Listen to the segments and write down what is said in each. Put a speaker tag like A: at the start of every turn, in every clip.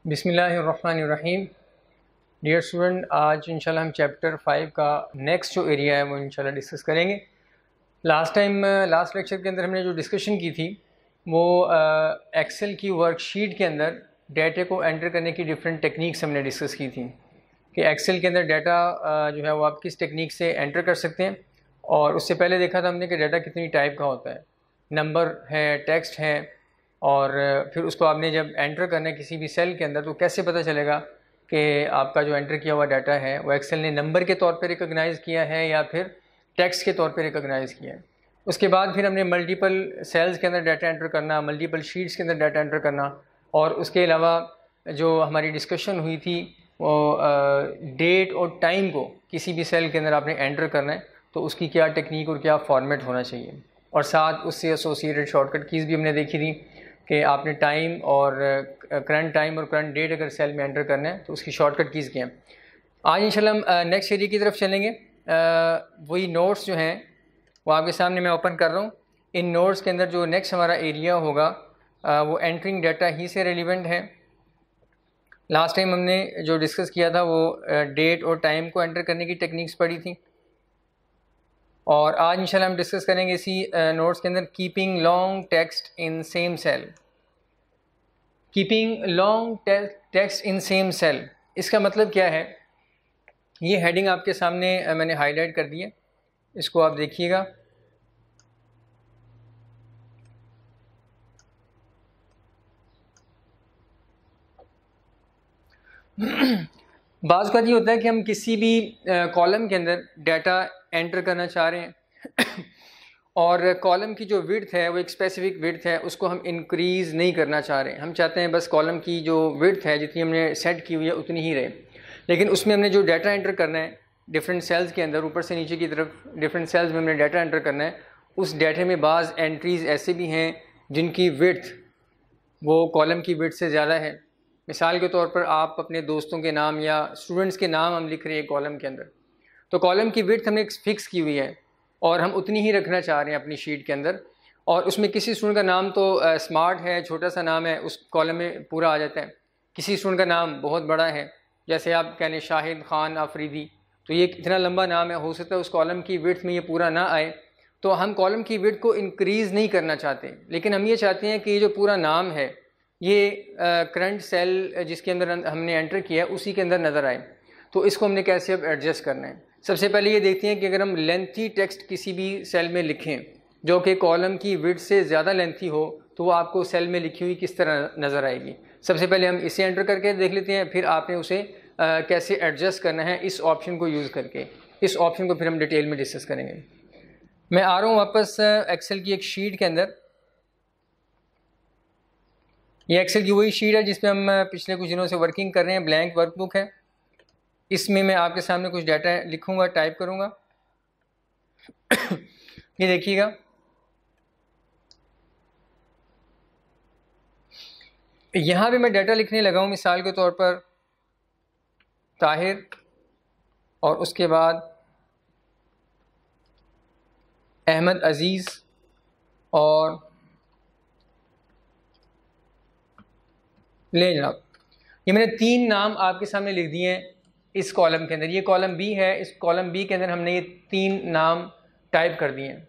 A: बिस्मिल्लाहिर्रहमानिर्रहीम। Dear student, आज इंशाल्लाह हम चैप्टर 5 का नेक्स्ट जो एरिया है वो इंशाल्लाह डिस्कस करेंगे। लास्ट लेक्चर के अंदर हमने जो डिस्कशन की थी वो एक्सेल की वर्कशीट के अंदर डाटे को एंटर करने की डिफरेंट टेक्निक्स हमने डिस्कस की थी कि एक्सेल के अंदर डाटा जो है वो आप किस टेक्निक से एंटर कर सकते हैं। और उससे पहले देखा था हमने कि डाटा कितनी टाइप का होता है, नंबर है, टेक्स्ट है, और फिर उसको आपने जब एंटर करना है किसी भी सेल के अंदर तो कैसे पता चलेगा कि आपका जो एंटर किया हुआ डाटा है वो एक्सेल ने नंबर के तौर पे रिकॉग्नाइज़ किया है या फिर टेक्स्ट के तौर पे रिकॉग्नाइज़ किया है। उसके बाद फिर हमने मल्टीपल सेल्स के अंदर डाटा एंटर करना, मल्टीपल शीट्स के अंदर डाटा एंटर करना, और उसके अलावा जो हमारी डिस्कशन हुई थी वो डेट और टाइम को किसी भी सेल के अंदर आपने एंटर करना है तो उसकी क्या टेक्निक और क्या फॉर्मेट होना चाहिए, और साथ उससे एसोसिएटेड शॉर्टकट कीज़ भी हमने देखी थी कि आपने टाइम और करंट टाइम और करंट डेट अगर सेल में एंटर करना है तो उसकी शॉर्टकट कीज़ क्या हैं। आज इंशाल्लाह हम नेक्स्ट एरिया की तरफ चलेंगे। वही नोट्स जो हैं वो आपके सामने मैं ओपन कर रहा हूँ। इन नोट्स के अंदर जो नेक्स्ट हमारा एरिया होगा वो एंटरिंग डाटा ही से रेलिवेंट है। लास्ट टाइम हमने जो डिस्कस किया था वो डेट और टाइम को एंटर करने की टेक्निक्स पढ़ी थी, और आज इंशाल्लाह हम डिस्कस करेंगे इसी नोट्स के अंदर keeping long text in same cell. Keeping long text in same cell, इसका मतलब क्या है? ये हेडिंग आपके सामने मैंने हाईलाइट कर दी है, इसको आप देखिएगा। बाज़ का ये होता है कि हम किसी भी कॉलम के अंदर डाटा एंटर करना चाह रहे हैं और कॉलम की जो विड्थ है वो एक स्पेसिफिक विड्थ है, उसको हम इंक्रीज़ नहीं करना चाह रहे हैं। हम चाहते हैं बस कॉलम की जो विड्थ है जितनी हमने सेट की हुई है उतनी ही रहे, लेकिन उसमें हमने जो डाटा एंटर करना है डिफरेंट सेल्स के अंदर, ऊपर से नीचे की तरफ डिफरेंट सेल्स में हमने डाटा एंटर करना है। उस डाटे में बाज़ एंट्रीज़ ऐसे भी हैं जिनकी विड्थ वो कॉलम की विड्थ से ज़्यादा है। मिसाल के तौर पर आप अपने दोस्तों के नाम या स्टूडेंट्स के नाम हम लिख रहे हैं कॉलम के अंदर, तो कॉलम की विड्थ हमने फिक्स की हुई है और हम उतनी ही रखना चाह रहे हैं अपनी शीट के अंदर। और उसमें किसी स्टूडेंट का नाम तो स्मार्ट है, छोटा सा नाम है, उस कॉलम में पूरा आ जाता है। किसी स्टूडेंट का नाम बहुत बड़ा है, जैसे आप कह लें शाहिद खान आफरीदी, तो ये इतना लंबा नाम है, हो सकता है उस कॉलम की विड्थ में ये पूरा ना आए, तो हम कॉलम की विड्थ को इंक्रीज़ नहीं करना चाहते, लेकिन हम ये चाहते हैं कि ये जो पूरा नाम है ये करंट सेल जिसके अंदर हमने एंटर किया है उसी के अंदर नज़र आए। तो इसको हमने कैसे अब एडजस्ट करना है? सबसे पहले ये देखते हैं कि अगर हम लेंथी टेक्स्ट किसी भी सेल में लिखें जो कि कॉलम की विड्थ से ज़्यादा लेंथी हो तो वो आपको सेल में लिखी हुई किस तरह नज़र आएगी। सबसे पहले हम इसे एंटर करके देख लेते हैं, फिर आपने उसे कैसे एडजस्ट करना है इस ऑप्शन को यूज़ करके। इस ऑप्शन को फिर हम डिटेल में डिस्कस करेंगे। मैं आ रहा हूँ वापस एक्सेल की एक शीट के अंदर। ये एक्सेल की वही शीट है जिसमें हम पिछले कुछ दिनों से वर्किंग कर रहे हैं, ब्लैंक वर्कबुक है। इसमें मैं आपके सामने कुछ डाटा लिखूंगा, टाइप करूंगा। ये देखिएगा, यहाँ पे मैं डाटा लिखने लगा हूँ। मिसाल के तौर पर ताहिर, और उसके बाद अहमद अजीज़, और ले जनाब, ये मैंने 3 नाम आपके सामने लिख दिए हैं इस कॉलम के अंदर। ये कॉलम बी है, इस कॉलम बी के अंदर हमने ये 3 नाम टाइप कर दिए हैं।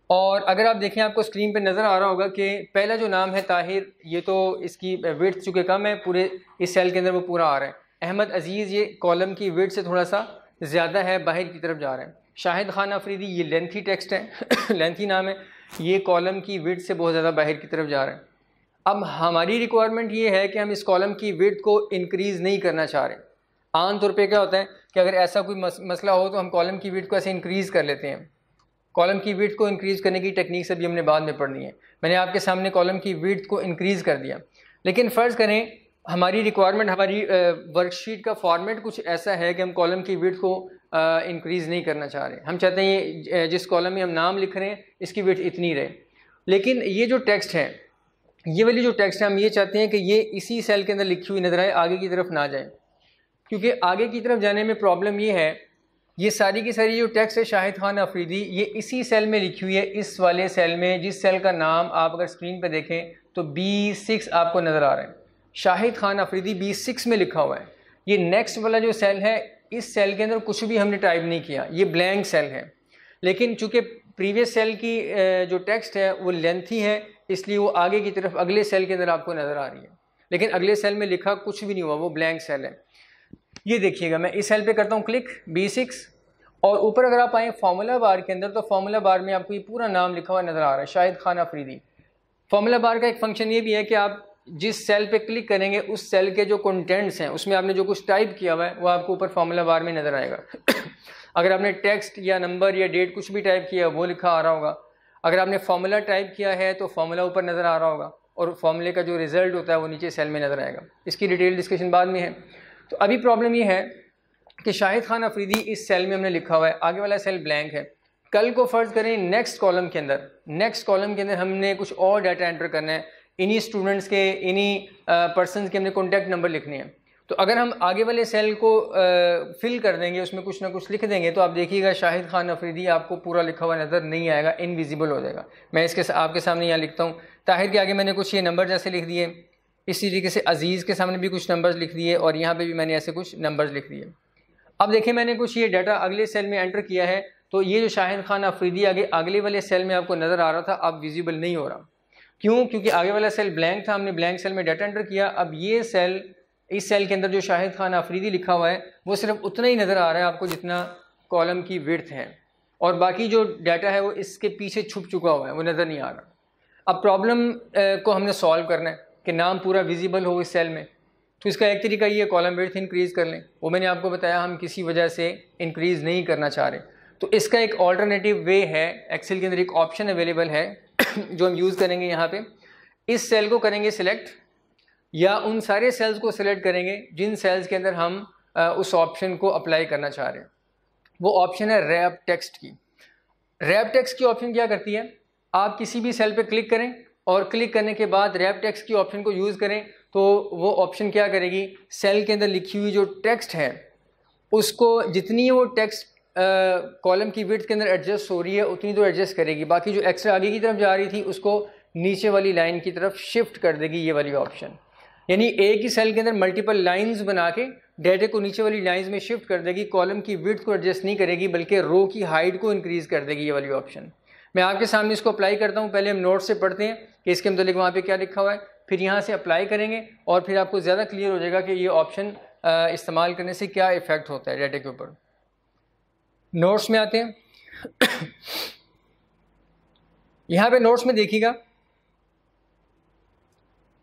A: और अगर आप देखें आपको स्क्रीन पे नज़र आ रहा होगा कि पहला जो नाम है ताहिर, ये तो इसकी विड्थ चूँकि कम है, पूरे इस सेल के अंदर वो पूरा आ रहा है। अहमद अजीज़ ये कॉलम की विड्थ से थोड़ा सा ज़्यादा है, बाहर की तरफ जा रहा है। शाहिद खान अफरीदी ये लेंथी टेक्स्ट है लेंथी नाम है, ये कॉलम की विड्थ से बहुत ज़्यादा बाहर की तरफ जा रहा है। अब हमारी रिक्वायरमेंट ये है कि हम इस कॉलम की विड्थ को इंक्रीज़ नहीं करना चाह रहे। आमतौर पे क्या होता है कि अगर ऐसा कोई मसला हो तो हम कॉलम की विड्थ को ऐसे इंक्रीज़ कर लेते हैं। कॉलम की विड्थ को इंक्रीज़ करने की टेक्निक से भी हमने बाद में पढ़नी है। मैंने आपके सामने कॉलम की विड्थ को इंक्रीज़ कर दिया, लेकिन फ़र्ज़ करें हमारी रिक्वायरमेंट, हमारी वर्कशीट का फॉर्मेट कुछ ऐसा है कि हम कॉलम की विड्थ को इंक्रीज़ नहीं करना चाह रहे। हम चाहते हैं ये जिस कॉलम में हम नाम लिख रहे हैं इसकी विड्थ इतनी रहे, लेकिन ये जो टेक्स्ट है, ये वाली जो टेक्स्ट है, हम ये चाहते हैं कि ये इसी सेल के अंदर लिखी हुई नज़र आए, आगे की तरफ ना जाए। क्योंकि आगे की तरफ जाने में प्रॉब्लम ये है, ये सारी की सारी जो टेक्स्ट है शाहिद खान अफरीदी, ये इसी सेल में लिखी हुई है, इस वाले सेल में, जिस सेल का नाम आप अगर स्क्रीन पे देखें तो B6 आपको नज़र आ रहा है। शाहिद खान अफरीदी B6 में लिखा हुआ है। ये नेक्स्ट वाला जो सेल है, इस सेल के अंदर कुछ भी हमने टाइप नहीं किया, ये ब्लैंक सेल है। लेकिन चूंकि प्रीवियस सेल की जो टेक्स्ट है वो लेंथी है, इसलिए वो आगे की तरफ अगले सेल के अंदर आपको नज़र आ रही है, लेकिन अगले सेल में लिखा कुछ भी नहीं हुआ, वो ब्लैंक सेल है। ये देखिएगा, मैं इस सेल पे करता हूँ क्लिक B6, और ऊपर अगर आप आए फार्मूला बार के अंदर, तो फार्मूला बार में आपको ये पूरा नाम लिखा हुआ नज़र आ रहा है, शाहिद खान अफरीदी। फार्मूला बार का एक फंक्शन ये भी है कि आप जिस सेल पे क्लिक करेंगे उस सेल के जो कंटेंट्स हैं, उसमें आपने जो कुछ टाइप किया हुआ है वो आपको ऊपर फार्मूला बार में नज़र आएगा। अगर आपने टेक्स्ट या नंबर या डेट कुछ भी टाइप किया वो लिखा आ रहा होगा। अगर आपने फार्मूला टाइप किया है तो फार्मूला ऊपर नज़र आ रहा होगा, और फार्मूले का जो रिजल्ट होता है वो नीचे सेल में नज़र आएगा। इसकी डिटेल डिस्कशन बाद में है। तो अभी प्रॉब्लम ये है कि शाहिद खान अफरीदी इस सेल में हमने लिखा हुआ है, आगे वाला सेल ब्लैंक है। कल को फ़र्ज़ करें नेक्स्ट कॉलम के अंदर हमने कुछ और डाटा एंटर करना है, इन्हीं स्टूडेंट्स के, इन्हीं पर्सनस के हमने कॉन्टैक्ट नंबर लिखने हैं। तो अगर हम आगे वाले सेल को फिल कर देंगे, उसमें कुछ ना कुछ लिख देंगे, तो आप देखिएगा शाहिद खान अफरीदी आपको पूरा लिखा हुआ नज़र नहीं आएगा, इनविजिबल हो जाएगा। मैं इसके आपके सामने यहाँ लिखता हूँ, ताहिर के आगे मैंने कुछ ये नंबर जैसे लिख दिए, इसी तरीके से अजीज़ के सामने भी कुछ नंबर्स लिख दिए, और यहाँ पे भी मैंने ऐसे कुछ नंबर्स लिख दिए। अब देखिए, मैंने कुछ ये डाटा अगले सेल में एंटर किया है, तो ये जो शाहिद खान अफरीदी आगे अगले वाले सेल में आपको नज़र आ रहा था, अब विजिबल नहीं हो रहा। क्यों? क्योंकि आगे वाला सेल ब्लैंक था, हमने ब्लैंक सेल में डाटा एंटर किया। अब ये सेल, इस सेल के अंदर जो शाहिद खान अफरीदी लिखा हुआ है वो सिर्फ उतना ही नज़र आ रहा है आपको जितना कॉलम की विड्थ है, और बाकी जो डाटा है वो इसके पीछे छुप चुका हुआ है, वो नज़र नहीं आ रहा। अब प्रॉब्लम को हमने सॉल्व करना है कि नाम पूरा विजिबल हो इस सेल में। तो इसका एक तरीका ये, कॉलम विड्थ इंक्रीज़ कर लें। वो मैंने आपको बताया हम किसी वजह से इंक्रीज़ नहीं करना चाह रहे, तो इसका एक ऑल्टरनेटिव वे है। एक्सेल के अंदर एक ऑप्शन अवेलेबल है जो हम यूज़ करेंगे। यहाँ पे इस सेल को करेंगे सिलेक्ट, या उन सारे सेल्स को सिलेक्ट करेंगे जिन सेल्स के अंदर हम उस ऑप्शन को अप्लाई करना चाह रहे हैं। वो ऑप्शन है रैप टेक्स्ट की। रैप टेक्स्ट की ऑप्शन क्या करती है, आप किसी भी सेल पे क्लिक करें और क्लिक करने के बाद रैप टेक्स्ट की ऑप्शन को यूज़ करें, तो वो ऑप्शन क्या करेगी, सेल के अंदर लिखी हुई जो टेक्स्ट है उसको, जितनी वो टेक्स्ट कॉलम की विड्थ के अंदर एडजस्ट हो रही है उतनी तो एडजस्ट करेगी, बाकी जो एक्स्ट्रा आगे की तरफ जा रही थी उसको नीचे वाली लाइन की तरफ शिफ्ट कर देगी ये वाली ऑप्शन। यानी एक ही सेल के अंदर मल्टीपल लाइंस बना के डेटा को नीचे वाली लाइंस में शिफ्ट कर देगी, कॉलम की विड्थ को एडजस्ट नहीं करेगी बल्कि रो की हाइट को इंक्रीज़ कर देगी ये वाली ऑप्शन। मैं आपके सामने इसको अप्लाई करता हूँ। पहले हम नोट से पढ़ते हैं कि इसके मतलब वहाँ पे क्या लिखा हुआ है, फिर यहाँ से अप्लाई करेंगे और फिर आपको ज़्यादा क्लियर हो जाएगा कि ये ऑप्शन इस्तेमाल करने से क्या इफ़ेक्ट होता है डाटा के ऊपर। नोट्स में आते हैं। यहाँ पे नोट्स में देखिएगा,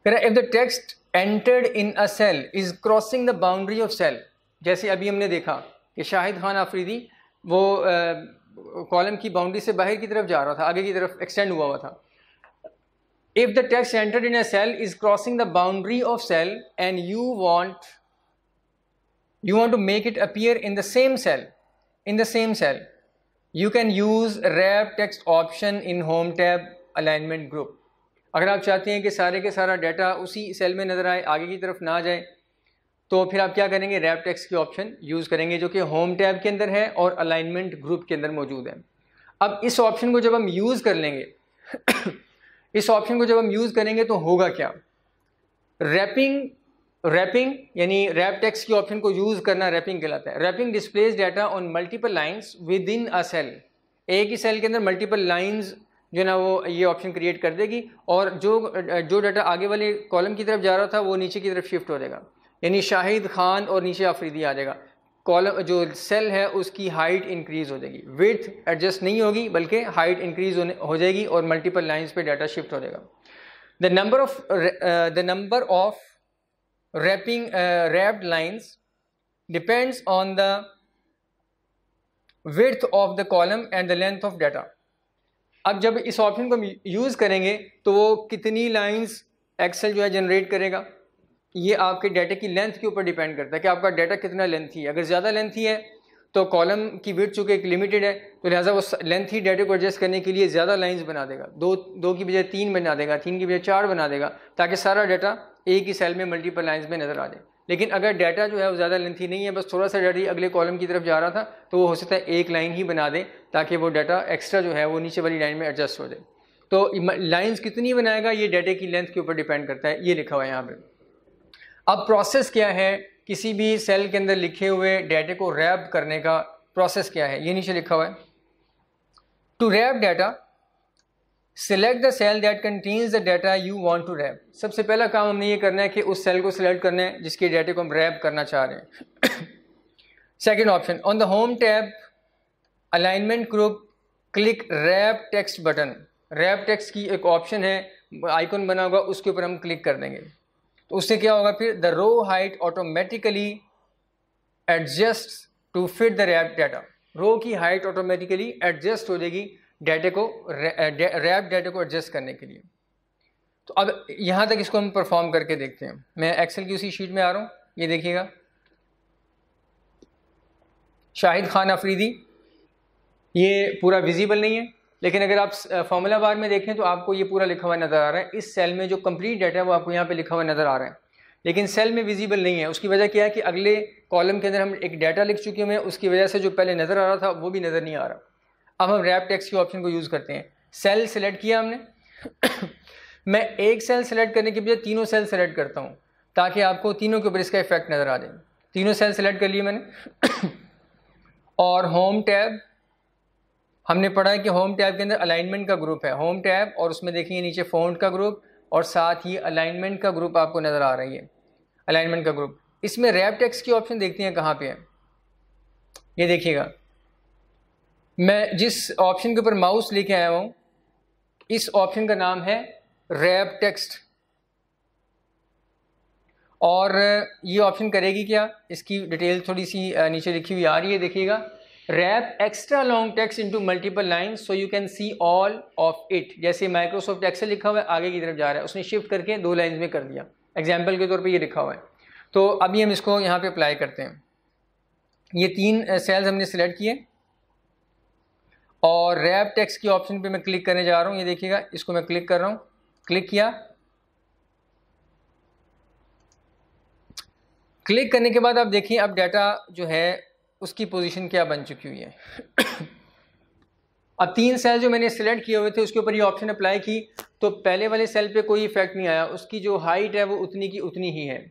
A: if the text entered in a cell is crossing the boundary of cell, जैसे अभी हमने देखा कि शाहिद खान अफरीदी वो कॉलम की बाउंड्री से बाहर की तरफ जा रहा था, आगे की तरफ एक्सटेंड हुआ था। If the text entered in a cell is crossing the boundary of cell and you want to make it appear in the same cell, you can use wrap text option in home tab alignment group। अगर आप चाहते हैं कि सारे के सारा data उसी cell में नज़र आए, आगे की तरफ ना जाए, तो फिर आप क्या करेंगे, रैप टेक्स्ट की ऑप्शन यूज़ करेंगे जो कि होम टैब के अंदर है और अलाइनमेंट ग्रुप के अंदर मौजूद है। अब इस ऑप्शन को जब हम यूज़ कर लेंगे इस ऑप्शन को जब हम यूज़ करेंगे तो होगा क्या, रैपिंग यानी रैप टेक्स्ट की ऑप्शन को यूज़ करना रैपिंग कहलाता है। Wrapping displays data on multiple lines within a cell. एक ही सेल के अंदर मल्टीपल लाइंस जो ना वो ये ऑप्शन क्रिएट कर देगी, और जो डाटा आगे वाले कॉलम की तरफ जा रहा था वो नीचे की तरफ शिफ्ट हो जाएगा, यानी शाहिद खान और नीचे अफरीदी आ जाएगा। कॉलम जो सेल है उसकी हाइट इंक्रीज़ हो जाएगी, विड्थ एडजस्ट नहीं होगी बल्कि हाइट इंक्रीज़ हो जाएगी और मल्टीपल लाइंस पे डाटा शिफ्ट हो जाएगा। The number of wrapped lines depends on the width of the column and the length of data। अब जब इस ऑप्शन को यूज़ करेंगे तो वो कितनी लाइंस एक्सेल जो है जनरेट करेगा, ये आपके डाटा की लेंथ के ऊपर डिपेंड करता है कि आपका डाटा कितना लेंथी है। अगर ज़्यादा लेंथी है तो कॉलम की विड्थ चूँकि एक लिमिटेड है, तो लिहाजा वो लेंथी डाटा को एडजस्ट करने के लिए ज़्यादा लाइंस बना देगा, दो की बजाय 3 बना देगा, 3 की बजाय 4 बना देगा, ताकि सारा डाटा एक ही सेल में मल्टीपल लाइंस में नज़र आ जाए। लेकिन अगर डाटा जो है वो ज़्यादा लेंथी नहीं है, बस थोड़ा सा डाटा अगले कॉलम की तरफ जा रहा था, तो वो हो सकता है एक लाइन ही बना दें ताकि वो डाटा एक्स्ट्रा जो है वो नीचे वाली लाइन में एडजस्ट हो जाए। तो लाइंस कितनी बनाएगा ये डाटा की लेंथ के ऊपर डिपेंड करता है, ये लिखा हुआ है यहाँ पे। अब प्रोसेस क्या है, किसी भी सेल के अंदर लिखे हुए डाटा को रैप करने का प्रोसेस क्या है, ये नीचे लिखा हुआ है। To wrap data, select the cell that contains the data you want to wrap. सबसे पहला काम हमने ये करना है कि उस सेल को सिलेक्ट करना है जिसके डाटा को हम रैप करना चाह रहे हैं। Second option, on the home tab alignment group click wrap text button. Rap text की एक ऑप्शन है, आइकन बना होगा, उसके ऊपर हम क्लिक कर देंगे तो उससे क्या होगा, फिर the row height automatically adjust to fit the wrap data. Row की हाइट ऑटोमेटिकली एडजस्ट हो जाएगी डाटा को, रैप डाटा को एडजस्ट करने के लिए। तो अब यहाँ तक इसको हम परफॉर्म करके देखते हैं। मैं एक्सेल की उसी शीट में आ रहा हूँ, ये देखिएगा, शाहिद खान अफरीदी, ये पूरा विजिबल नहीं है, लेकिन अगर आप फॉर्मूला बार में देखें तो आपको ये पूरा लिखा हुआ नज़र आ रहा है। इस सेल में जो कंप्लीट डाटा है वो आपको यहाँ पे लिखा हुआ नज़र आ रहा है, लेकिन सेल में विजिबल नहीं है। उसकी वजह क्या है कि अगले कॉलम के अंदर हम एक डाटा लिख चुके हैं, उसकी वजह से जो पहले नज़र आ रहा था वो भी नज़र नहीं आ रहा। अब हम रैप टेक्स्ट की ऑप्शन को यूज़ करते हैं। सेल सेलेक्ट किया हमने। मैं एक सेल सेलेक्ट करने के बजाय तीनों सेल सेलेक्ट करता हूँ ताकि आपको तीनों के ऊपर इसका इफेक्ट नज़र आ जाए। तीनों सेल सेलेक्ट कर लिए मैंने। और होम टैब, हमने पढ़ा है कि होम टैब के अंदर अलाइनमेंट का ग्रुप है, होम टैब, और उसमें देखेंगे नीचे फ़ॉन्ट का ग्रुप और साथ ही अलाइनमेंट का ग्रुप आपको नज़र आ रही है, अलाइनमेंट का ग्रुप। इसमें रैप टेक्स्ट की ऑप्शन देखते हैं कहाँ पे है, ये देखिएगा। मैं जिस ऑप्शन के ऊपर माउस लेके आया हूँ इस ऑप्शन का नाम है रैप टेक्स्ट। और ये ऑप्शन करेगी क्या, इसकी डिटेल थोड़ी सी नीचे लिखी हुई आ रही है, देखिएगा। Wrap extra long text into multiple lines so you can see all of it. जैसे माइक्रोसॉफ्ट एक्सेल लिखा हुआ है, आगे की तरफ जा रहा है, उसने शिफ्ट करके 2 लाइंस में कर दिया, एग्जाम्पल के तौर पे ये लिखा हुआ है। तो अभी हम इसको यहाँ पे अप्लाई करते हैं। ये 3 सेल्स हमने सिलेक्ट किए और रैप टेक्स्ट की ऑप्शन पे मैं क्लिक करने जा रहा हूँ, ये देखिएगा, इसको मैं क्लिक कर रहा हूँ, क्लिक किया। क्लिक करने के बाद आप देखिए अब डाटा जो है उसकी पोजीशन क्या बन चुकी हुई है। अब 3 सेल जो मैंने सिलेक्ट किए हुए थे उसके ऊपर ये ऑप्शन अप्लाई की तो पहले वाले सेल पे कोई इफेक्ट नहीं आया, उसकी जो हाइट है वो उतनी की उतनी ही है।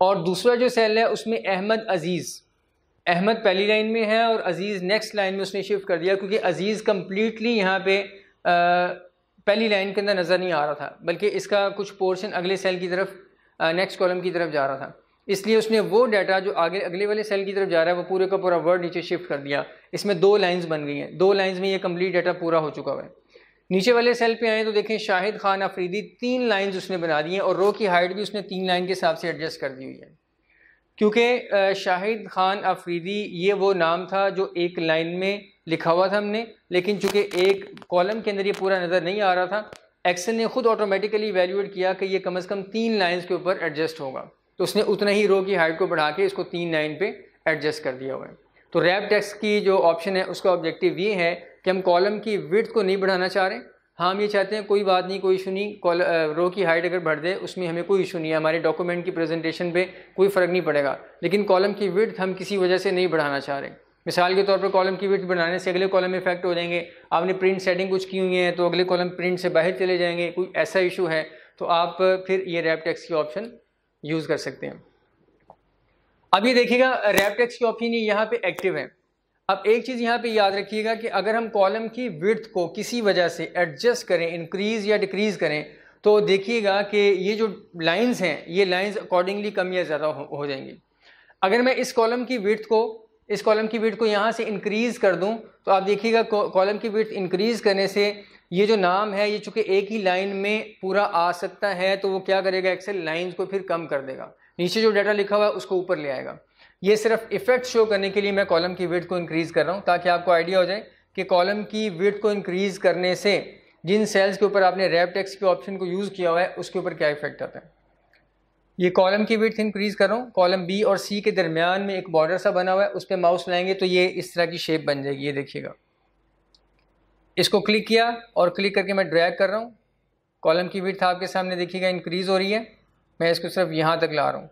A: और दूसरा जो सेल है उसमें अहमद अजीज़, अहमद पहली लाइन में है और अजीज़ नेक्स्ट लाइन में उसने शिफ्ट कर दिया, क्योंकि अजीज़ कम्प्लीटली यहाँ पे पहली लाइन के अंदर नज़र नहीं आ रहा था, बल्कि इसका कुछ पोर्शन अगले सेल की तरफ, नेक्स्ट कॉलम की तरफ जा रहा था। इसलिए उसने वो डाटा जो आगे अगले वाले सेल की तरफ जा रहा है वो पूरे का पूरा वर्ड नीचे शिफ्ट कर दिया। इसमें 2 लाइंस बन गई हैं, 2 लाइंस में ये कंप्लीट डाटा पूरा हो चुका है। नीचे वाले सेल पे आए तो देखें शाहिद खान अफरीदी 3 लाइंस उसने बना दी हैं और रो की हाइट भी उसने 3 लाइन के हिसाब से एडजस्ट कर दी हुई है, क्योंकि शाहिद खान अफरीदी ये वो नाम था जो एक लाइन में लिखा हुआ था हमने, लेकिन चूँकि एक कॉलम के अंदर ये पूरा नज़र नहीं आ रहा था, एक्सेल ने खुद ऑटोमेटिकली इवेल्यूएट किया कि ये कम से कम 3 लाइन्स के ऊपर एडजस्ट होगा, तो उसने उतना ही रो की हाइट को बढ़ा के इसको 3 लाइन पे एडजस्ट कर दिया हुआ है। तो रैप टेक्स्ट की जो ऑप्शन है उसका ऑब्जेक्टिव ये है कि हम कॉलम की विड्थ को नहीं बढ़ाना चाह रहे, हाँ हम ये चाहते हैं कोई बात नहीं, कोई इशू नहीं, रो की हाइट अगर बढ़ जाए उसमें हमें कोई इशू नहीं है, हमारे डॉक्यूमेंट की प्रेजेंटेशन पे कोई फ़र्क नहीं पड़ेगा, लेकिन कॉलम की विड्थ हम किसी वजह से नहीं बढ़ाना चाह रहे। मिसाल के तौर पर कॉलम की विड्थ बढ़ाने से अगले कॉलम में इफेक्ट हो जाएंगे, आपने प्रिंट सेटिंग कुछ की हुई है तो अगले कॉलम प्रिंट से बाहर चले जाएंगे, कोई ऐसा इशू है तो आप फिर ये रैप टेक्स्ट की ऑप्शन यूज़ कर सकते हैं। अब ये देखिएगा रैप टेक्स्ट की ऑप्शन ये यहाँ पे एक्टिव है। अब एक चीज़ यहाँ पे याद रखिएगा कि अगर हम कॉलम की विड्थ को किसी वजह से एडजस्ट करें, इंक्रीज़ या डिक्रीज़ करें, तो देखिएगा कि ये जो लाइंस हैं ये लाइंस अकॉर्डिंगली कम या ज़्यादा हो जाएंगी। अगर मैं इस कॉलम की विड्थ को यहाँ से इंक्रीज़ कर दूँ तो आप देखिएगा कॉलम की विड्थ इंक्रीज़ करने से ये जो नाम है ये चूँकि एक ही लाइन में पूरा आ सकता है तो वो क्या करेगा, एक्सेल लाइंस को फिर कम कर देगा, नीचे जो डाटा लिखा हुआ है उसको ऊपर ले आएगा। ये सिर्फ इफेक्ट शो करने के लिए मैं कॉलम की विड्थ को इंक्रीज़ कर रहा हूँ ताकि आपको आइडिया हो जाए कि कॉलम की विड्थ को इंक्रीज़ करने से जिन सेल्स के ऊपर आपने रैप टेक्स्ट के ऑप्शन को यूज़ किया हुआ है उसके ऊपर क्या इफेक्ट आता है। ये कॉलम की विड्थ इंक्रीज़ कर रहा हूँ, कॉलम बी और सी के दरमियान में एक बॉर्डर सा बना हुआ है, उस पर माउस लाएंगे तो ये इस तरह की शेप बन जाएगी, ये देखिएगा। इसको क्लिक किया और क्लिक करके मैं ड्रैग कर रहा हूँ, कॉलम की विड्थ आपके सामने देखिएगा इंक्रीज़ हो रही है, मैं इसको सिर्फ यहाँ तक ला रहा हूँ।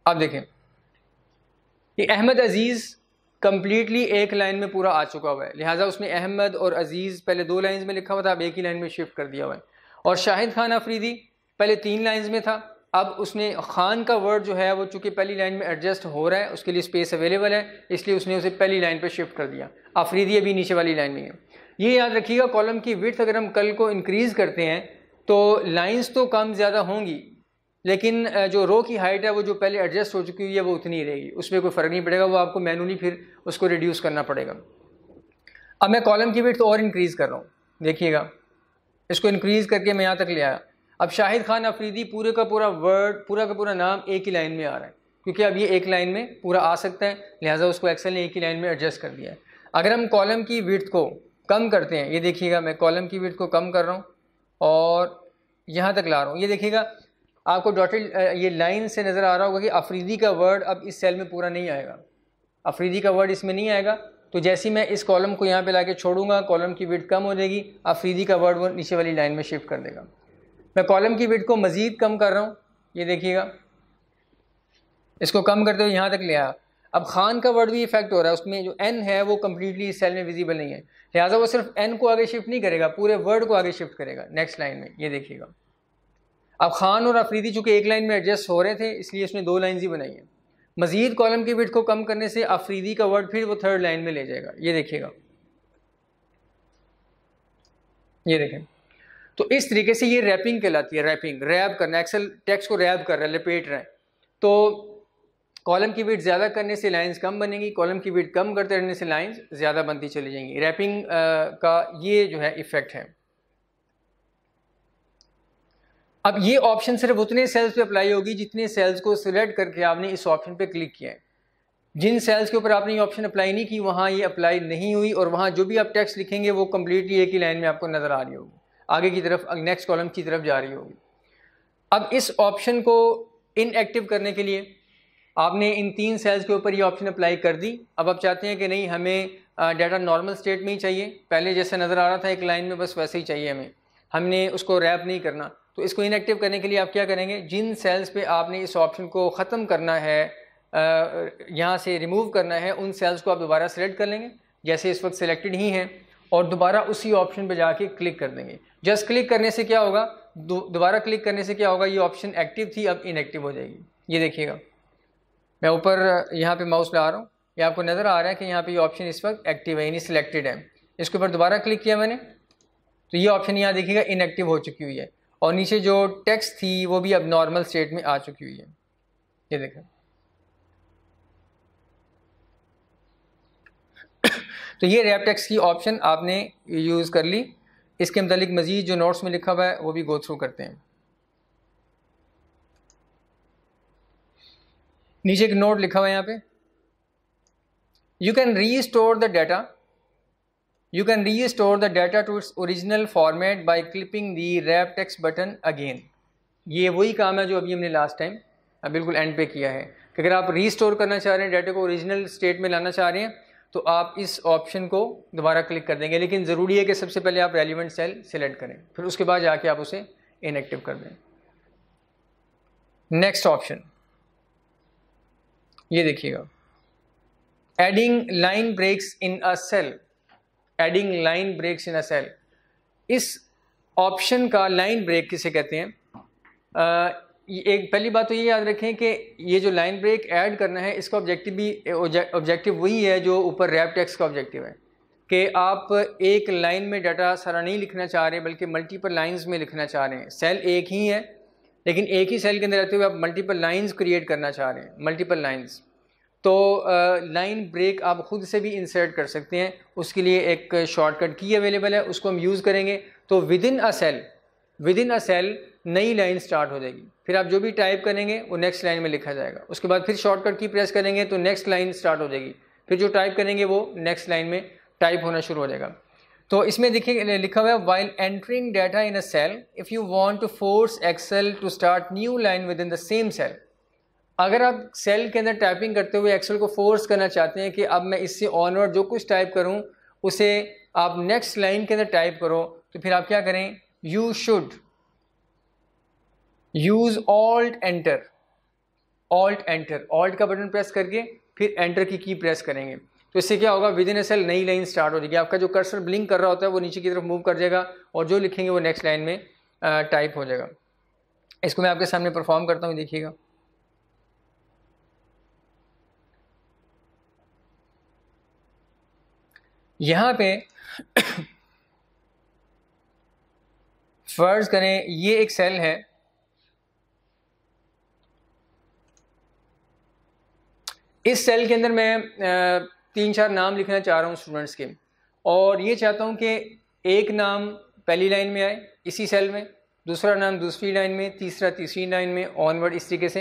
A: अब देखें ये अहमद अजीज़ कम्प्लीटली एक लाइन में पूरा आ चुका हुआ है, लिहाजा उसने अहमद और अजीज़ पहले 2 लाइंस में लिखा हुआ था, अब एक ही लाइन में शिफ्ट कर दिया हुआ है। और शाहिद खान अफरीदी पहले 3 लाइंस में था, अब उसने खान का वर्ड जो है वो चूँकि पहली लाइन में एडजस्ट हो रहा है, उसके लिए स्पेस अवेलेबल है, इसलिए उसने उसे पहली लाइन पर शिफ्ट कर दिया। अफरीदी अभी नीचे वाली लाइन में है। ये याद रखिएगा, कॉलम की विड्थ अगर हम कल को इंक्रीज़ करते हैं तो लाइंस तो कम ज़्यादा होंगी, लेकिन जो रो की हाइट है वो जो पहले एडजस्ट हो चुकी हुई है वो उतनी ही रहेगी, उसमें कोई फ़र्क नहीं पड़ेगा, वो आपको मैनुअली फिर उसको रिड्यूस करना पड़ेगा। अब मैं कॉलम की विड्थ और इंक्रीज़ कर रहा हूँ, देखिएगा इसको इंक्रीज़ करके मैं यहाँ तक ले आया। अब शाहिद खान अफरीदी पूरे का पूरा वर्ड, पूरा का पूरा नाम एक ही लाइन में आ रहा है, क्योंकि अब ये एक लाइन में पूरा आ सकता है, लिहाजा उसको एक्सेल ने एक ही लाइन में एडजस्ट कर दिया है। अगर हम कॉलम की विड्थ को कम करते हैं, ये देखिएगा मैं कॉलम की विड्थ को कम कर रहा हूँ और यहाँ तक ला रहा हूँ, ये देखिएगा आपको डॉटेड ये लाइन से नज़र आ रहा होगा कि अफरीदी का वर्ड अब इस सेल में पूरा नहीं आएगा, अफरीदी का वर्ड इसमें नहीं आएगा। तो जैसे ही मैं इस कॉलम को यहाँ पे लाके छोड़ूंगा, कॉलम की विड्थ कम हो जाएगी, अफरीदी का वर्ड वो नीचे वाली लाइन में शिफ्ट कर देगा। मैं कॉलम की विड्थ को मज़ीद कम कर रहा हूँ, ये देखिएगा इसको कम करते हुए यहाँ तक ले आया। अब खान का वर्ड भी इफेक्ट हो रहा है, उसमें जो एन है वो कम्प्लीटली इस सेल में विजिबल नहीं है, लिहाजा वो सिर्फ एन को आगे शिफ्ट नहीं करेगा, पूरे वर्ड को आगे शिफ्ट करेगा नेक्स्ट लाइन में, ये देखिएगा। अब खान और अफरीदी चूँकि एक लाइन में एडजस्ट हो रहे थे, इसलिए उसने दो लाइन्स ही बनाई है। मज़ीद कॉलम की विड्थ को कम करने से अफरीदी का वर्ड फिर वो थर्ड लाइन में ले जाएगा, ये देखिएगा, ये देखें। तो इस तरीके से ये रैपिंग कहलाती है, रैपिंग, रैप करना, एक्सेल टेक्स्ट को रैप कर रहा है, लपेट रहा है। तो कॉलम की विड्थ ज़्यादा करने से लाइंस कम बनेंगी, कॉलम की विड्थ कम करते रहने से लाइंस ज़्यादा बनती चली जाएंगी। रैपिंग का ये जो है इफ़ेक्ट है। अब ये ऑप्शन सिर्फ उतने सेल्स पे अप्लाई होगी जितने सेल्स को सिलेक्ट करके आपने इस ऑप्शन पे क्लिक किया है। जिन सेल्स के ऊपर आपने ये ऑप्शन अप्लाई नहीं की, वहाँ ये अप्लाई नहीं हुई और वहाँ जो भी आप टेक्स्ट लिखेंगे वो कम्प्लीटली एक ही लाइन में आपको नज़र आ रही होगी, आगे की तरफ नेक्स्ट कॉलम की तरफ जा रही होगी। अब इस ऑप्शन को इनएक्टिव करने के लिए आपने इन तीन सेल्स के ऊपर ये ऑप्शन अप्लाई कर दी। अब आप चाहते हैं कि नहीं, हमें डाटा नॉर्मल स्टेट में ही चाहिए, पहले जैसे नज़र आ रहा था एक लाइन में, बस वैसे ही चाहिए हमने उसको रैप नहीं करना। तो इसको इनएक्टिव करने के लिए आप क्या करेंगे, जिन सेल्स पे आपने इस ऑप्शन को ख़त्म करना है, यहाँ से रिमूव करना है, उन सेल्स को आप दोबारा सेलेक्ट कर लेंगे, जैसे इस वक्त सिलेक्टेड ही हैं, और दोबारा उसी ऑप्शन पे जाके क्लिक कर देंगे। जस्ट क्लिक करने से क्या होगा, दोबारा क्लिक करने से क्या होगा, ये ऑप्शन एक्टिव थी अब इनएक्टिव हो जाएगी। ये देखिएगा, मैं ऊपर यहाँ पे माउस ला रहा हूँ, ये आपको नज़र आ रहा है कि यहाँ पे ये ऑप्शन इस वक्त एक्टिव है, यानी सिलेक्टेड है। इसके ऊपर दोबारा क्लिक किया मैंने तो ये ऑप्शन यहाँ देखिएगा इनएक्टिव हो चुकी हुई है, और नीचे जो टेक्स्ट थी वो भी अब नॉर्मल स्टेट में आ चुकी हुई है। ये देखें तो ये रैप टेक्स्ट की ऑप्शन आपने यूज़ कर ली। इसके मुतालिक मज़ीद जो नोट्स में लिखा हुआ है वो भी गो थ्रू करते हैं। नीचे एक नोट लिखा हुआ है यहाँ पे, you can restore the data, you can restore the data to its original format by clipping the wrap text button again। ये वही काम है जो अभी हमने लास्ट टाइम बिल्कुल एंड पे किया है कि अगर आप रीस्टोर करना चाह रहे हैं, डाटा को ओरिजिनल स्टेट में लाना चाह रहे हैं, तो आप इस ऑप्शन को दोबारा क्लिक कर देंगे। लेकिन ज़रूरी है कि सबसे पहले आप रेलिवेंट सेल सिलेक्ट करें, फिर उसके बाद जाके आप उसे इनएक्टिव कर दें। नेक्स्ट ऑप्शन ये देखिएगा, adding line breaks in a cell, adding line breaks in a cell. इस ऑप्शन का लाइन ब्रेक किसे कहते हैं? एक पहली बात तो ये याद रखें कि ये जो लाइन ब्रेक ऐड करना है, इसका ऑब्जेक्टिव भी ऑब्जेक्टिव वही है जो ऊपर रैप टेक्स्ट का ऑब्जेक्टिव है, कि आप एक लाइन में डाटा सारा नहीं लिखना चाह रहे बल्कि मल्टीपल लाइंस में लिखना चाह रहे हैं। सेल एक ही है लेकिन एक ही सेल के अंदर रहते हुए आप मल्टीपल लाइंस क्रिएट करना चाह रहे हैं, मल्टीपल लाइंस। तो लाइन ब्रेक आप ख़ुद से भी इंसर्ट कर सकते हैं, उसके लिए एक शॉर्टकट की अवेलेबल है, उसको हम यूज़ करेंगे तो विदिन अ सेल नई लाइन स्टार्ट हो जाएगी। फिर आप जो भी टाइप करेंगे वो नेक्स्ट लाइन में लिखा जाएगा, उसके बाद फिर शॉर्टकट की प्रेस करेंगे तो नेक्स्ट लाइन स्टार्ट हो जाएगी, फिर जो टाइप करेंगे वो नेक्स्ट लाइन में टाइप होना शुरू हो जाएगा। तो इसमें देखिए लिखा हुआ है, while entering data in a cell if you want to force Excel to start new line within the same cell. अगर आप सेल के अंदर टाइपिंग करते हुए एक्सेल को फोर्स करना चाहते हैं कि अब मैं इससे ऑनवर्ड जो कुछ टाइप करूं उसे आप नेक्स्ट लाइन के अंदर टाइप करो, तो फिर आप क्या करें, you should use alt enter, alt का बटन प्रेस करके फिर एंटर की प्रेस करेंगे, तो इससे क्या होगा, विद इन ए सेल नई लाइन स्टार्ट हो जाएगी। आपका जो कर्सर ब्लिंक कर रहा होता है वो नीचे की तरफ मूव कर जाएगा और जो लिखेंगे वो नेक्स्ट लाइन में टाइप हो जाएगा। इसको मैं आपके सामने परफॉर्म करता हूँ, देखिएगा। यहाँ पे फर्ज करें ये एक सेल है, इस सेल के अंदर मैं 3-4 नाम लिखना चाह रहा हूँ स्टूडेंट्स के, और ये चाहता हूँ कि एक नाम पहली लाइन में आए इसी सेल में, दूसरा नाम दूसरी लाइन में, तीसरा तीसरी लाइन में, ऑनवर्ड इस तरीके से।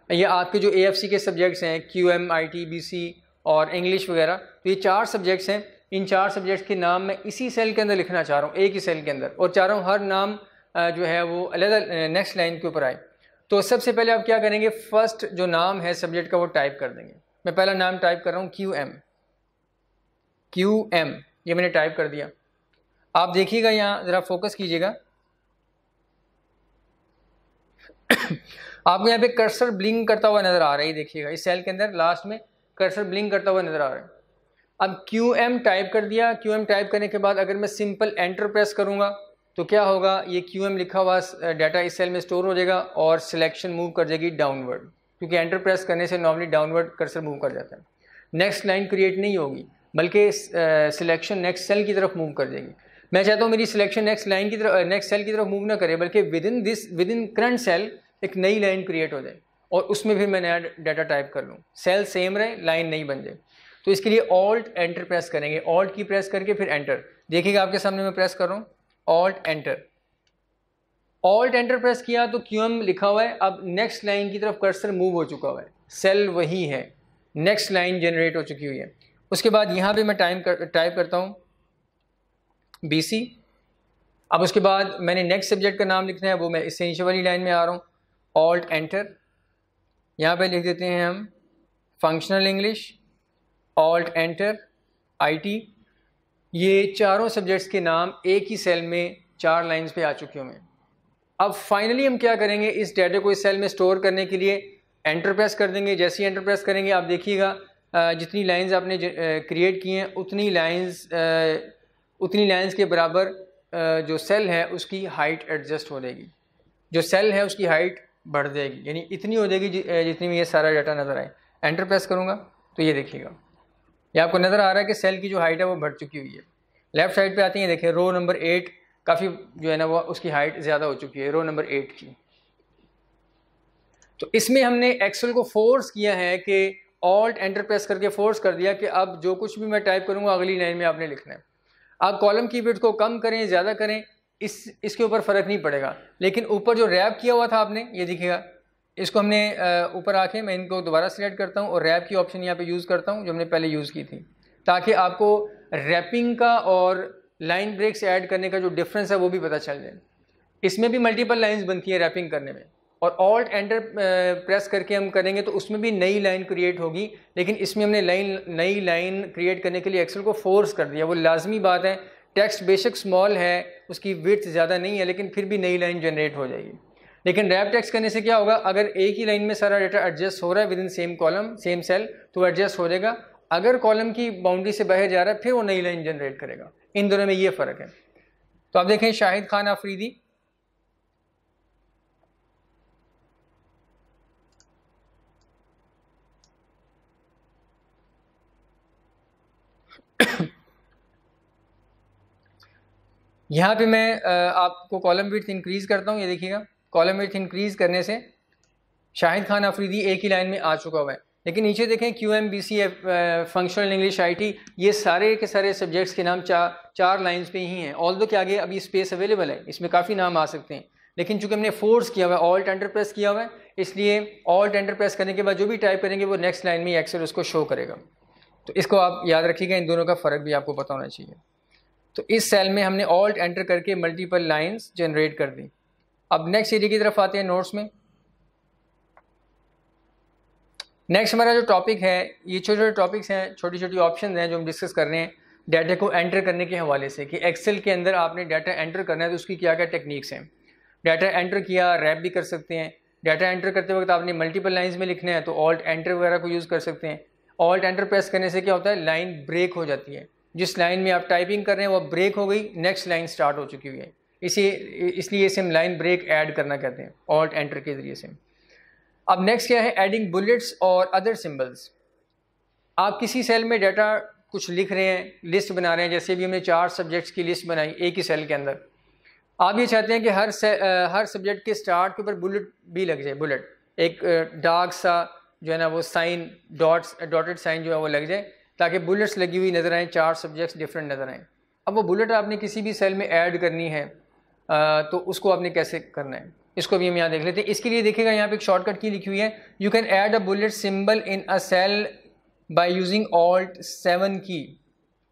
A: ये आपके जो AFC के सब्जेक्ट्स हैं, QM, IT, BC और इंग्लिश वगैरह, तो ये 4 सब्जेक्ट्स हैं। इन 4 सब्जेक्ट्स के नाम मैं इसी सेल के अंदर लिखना चाह रहा हूँ, एक ही सेल के अंदर, और चाह रहा हूँ हर नाम जो है वो अलग नेक्स्ट लाइन के ऊपर आए। तो सबसे पहले आप क्या करेंगे, फर्स्ट जो नाम है सब्जेक्ट का वो टाइप कर देंगे। मैं पहला नाम टाइप कर रहा हूँ QM, ये मैंने टाइप कर दिया। आप देखिएगा, यहाँ ज़रा फोकस कीजिएगा, आपको यहाँ पे कर्सर ब्लिंक करता हुआ नज़र आ रहा है, देखिएगा इस सेल के अंदर लास्ट में कर्सर ब्लिंक करता हुआ नज़र आ रहा है। अब QM टाइप कर दिया। QM टाइप करने के बाद अगर मैं सिंपल एंटर प्रेस करूँगा तो क्या होगा, ये QM लिखा हुआ डाटा इस सेल में स्टोर हो जाएगा और सिलेक्शन मूव कर जाएगी डाउनवर्ड, क्योंकि एंटर प्रेस करने से नॉर्मली डाउनवर्ड कर्सर मूव कर जाता है। नेक्स्ट लाइन क्रिएट नहीं होगी, बल्कि सिलेक्शन नेक्स्ट सेल की तरफ मूव कर जाएगी। मैं चाहता हूँ मेरी सिलेक्शन नेक्स्ट लाइन की तरफ, नेक्स्ट सेल की तरफ मूव ना करे, बल्कि विद इन करंट सेल एक नई लाइन क्रिएट हो जाए और उसमें फिर मैं नया डाटा टाइप कर लूँ। सेल सेम रहे, लाइन नहीं बन जाए। तो इसके लिए ऑल्ट एंटर प्रेस करेंगे, ऑल्ट की प्रेस करके फिर एंटर। देखिएगा आपके सामने मैं प्रेस कर रहा हूँ, alt enter. Alt enter press किया तो QM लिखा हुआ है, अब नेक्स्ट लाइन की तरफ कर्सर मूव हो चुका हुआ है, सेल वही है, नेक्स्ट लाइन जनरेट हो चुकी हुई है। उसके बाद यहाँ पे मैं टाइप करता हूँ BC। अब उसके बाद मैंने नेक्स्ट सब्जेक्ट का नाम लिखना है, वो मैं इससे नीचे वाली लाइन में आ रहा हूँ, ऑल्ट एंटर। यहाँ पे लिख देते हैं हम functional English, alt enter, IT। ये चारों सब्जेक्ट्स के नाम एक ही सेल में 4 लाइंस पे आ चुके हुए हैं। अब फाइनली हम क्या करेंगे, इस डाटा को इस सेल में स्टोर करने के लिए एंटर प्रेस कर देंगे। जैसे ही एंटर प्रेस करेंगे आप देखिएगा जितनी लाइंस आपने क्रिएट की हैं उतनी लाइंस के बराबर जो सेल है उसकी हाइट एडजस्ट हो जाएगी, जो सेल है उसकी हाइट बढ़ जाएगी, यानी इतनी हो जाएगी जितनी में ये सारा डाटा नज़र आए। एंटर प्रेस करूँगा तो ये देखिएगा, ये आपको नज़र आ रहा है कि सेल की जो हाइट है वो बढ़ चुकी हुई है। लेफ्ट साइड पे आती है, देखिए रो नंबर 8 काफ़ी जो है ना वो उसकी हाइट ज़्यादा हो चुकी है, रो नंबर 8 की। तो इसमें हमने एक्सेल को फोर्स किया है कि ऑल्ट एंटर प्रेस करके फोर्स कर दिया कि अब जो कुछ भी मैं टाइप करूँगा अगली लाइन में आपने लिखना है। आप कॉलम की विड्थ को कम करें ज़्यादा करें इसके ऊपर फ़र्क नहीं पड़ेगा, लेकिन ऊपर जो रैप किया हुआ था आपने, ये देखिएगा, इसको हमने ऊपर आके मैं इनको दोबारा सिलेक्ट करता हूँ और रैप की ऑप्शन यहाँ पे यूज़ करता हूँ जो हमने पहले यूज़ की थी, ताकि आपको रैपिंग का और लाइन ब्रेक्स ऐड करने का जो डिफरेंस है वो भी पता चल जाए। इसमें भी मल्टीपल लाइंस बनती है रैपिंग करने में, और ऑल्ट एंटर प्रेस करके हम करेंगे तो उसमें भी नई लाइन क्रिएट होगी, लेकिन इसमें हमने नई लाइन क्रिएट करने के लिए एक्सेल को फोर्स कर दिया। वो लाजमी बात है, टेक्स्ट बेशक स्मॉल है, उसकी विड्थ ज़्यादा नहीं है, लेकिन फिर भी नई लाइन जनरेट हो जाएगी। लेकिन रैप टेक्स्ट करने से क्या होगा, अगर एक ही लाइन में सारा डाटा एडजस्ट हो रहा है within same column same cell तो एडजस्ट हो जाएगा, अगर कॉलम की बाउंड्री से बाहर जा रहा है फिर वो नई लाइन जनरेट करेगा। इन दोनों में ये फ़र्क है। तो आप देखें शाहिद खान आफरीदी, यहाँ पे मैं आपको कॉलम विड्थ इंक्रीज करता हूँ, ये देखिएगा कॉलम विड्थ इंक्रीज करने से शाहिद खान अफरीदी एक ही लाइन में आ चुका हुआ है। लेकिन नीचे देखें QM, BC, functional English, IT, ये सारे के सारे सब्जेक्ट्स के नाम 4 लाइंस पे ही हैं। ऑल्दो के आगे अभी स्पेस अवेलेबल है, इसमें काफ़ी नाम आ सकते हैं, लेकिन चूंकि हमने फोर्स किया हुआ है, ऑल्ट एंटर प्रेस किया हुआ है, इसलिए ऑल्ट एंटर प्रेस करने के बाद जो भी टाइप करेंगे वो नेक्स्ट लाइन में एक्सेल उसको शो करेगा। तो इसको आप याद रखिएगा, इन दोनों का फ़र्क भी आपको पता होना चाहिए। तो इस सेल में हमने ऑल्ट एंटर करके मल्टीपल लाइंस जनरेट कर दी। अब नेक्स्ट एरिया की तरफ आते हैं, नोट्स में। नेक्स्ट हमारा जो टॉपिक है, ये छोटे छोटे टॉपिक्स हैं, छोटी छोटी ऑप्शन हैं जो हम डिस्कस कर रहे हैं डाटा को एंटर करने के हवाले से, कि एक्सेल के अंदर आपने डाटा एंटर करना है तो उसकी क्या क्या टेक्निक्स हैं। डाटा एंटर किया, रैप भी कर सकते हैं। डाटा एंटर करते वक्त आपने मल्टीपल लाइंस में लिखना है तो ऑल्ट एंटर वगैरह को यूज़ कर सकते हैं। ऑल्ट एंटर प्रेस करने से क्या होता है, लाइन ब्रेक हो जाती है, जिस लाइन में आप टाइपिंग कर रहे हैं वो ब्रेक हो गई, नेक्स्ट लाइन स्टार्ट हो चुकी हुई है। इसलिए इसे हम लाइन ब्रेक ऐड करना कहते हैं, ऑल्ट एंटर के ज़रिए से। अब नेक्स्ट क्या है, एडिंग बुलेट्स और अदर सिंबल्स। आप किसी सेल में डाटा कुछ लिख रहे हैं, लिस्ट बना रहे हैं, जैसे भी हमने 4 सब्जेक्ट्स की लिस्ट बनाई एक ही सेल के अंदर। आप ये चाहते हैं कि हर सब्जेक्ट के स्टार्ट के ऊपर बुलेट भी लग जाए, बुलेट एक डार्क सा जो है ना वो साइन डॉटेड साइन जो है वो लग जाए, ताकि बुलेट्स लगी हुई नज़र आएँ, 4 सब्जेक्ट्स डिफरेंट नज़र आएँ। अब वो बुलेट आपने किसी भी सेल में ऐड करनी है तो उसको आपने कैसे करना है, इसको भी हम यहाँ देख लेते हैं। इसके लिए देखिएगा यहाँ पे एक शॉर्टकट की लिखी हुई है, you can add a bullet symbol in a cell by using alt 7 key.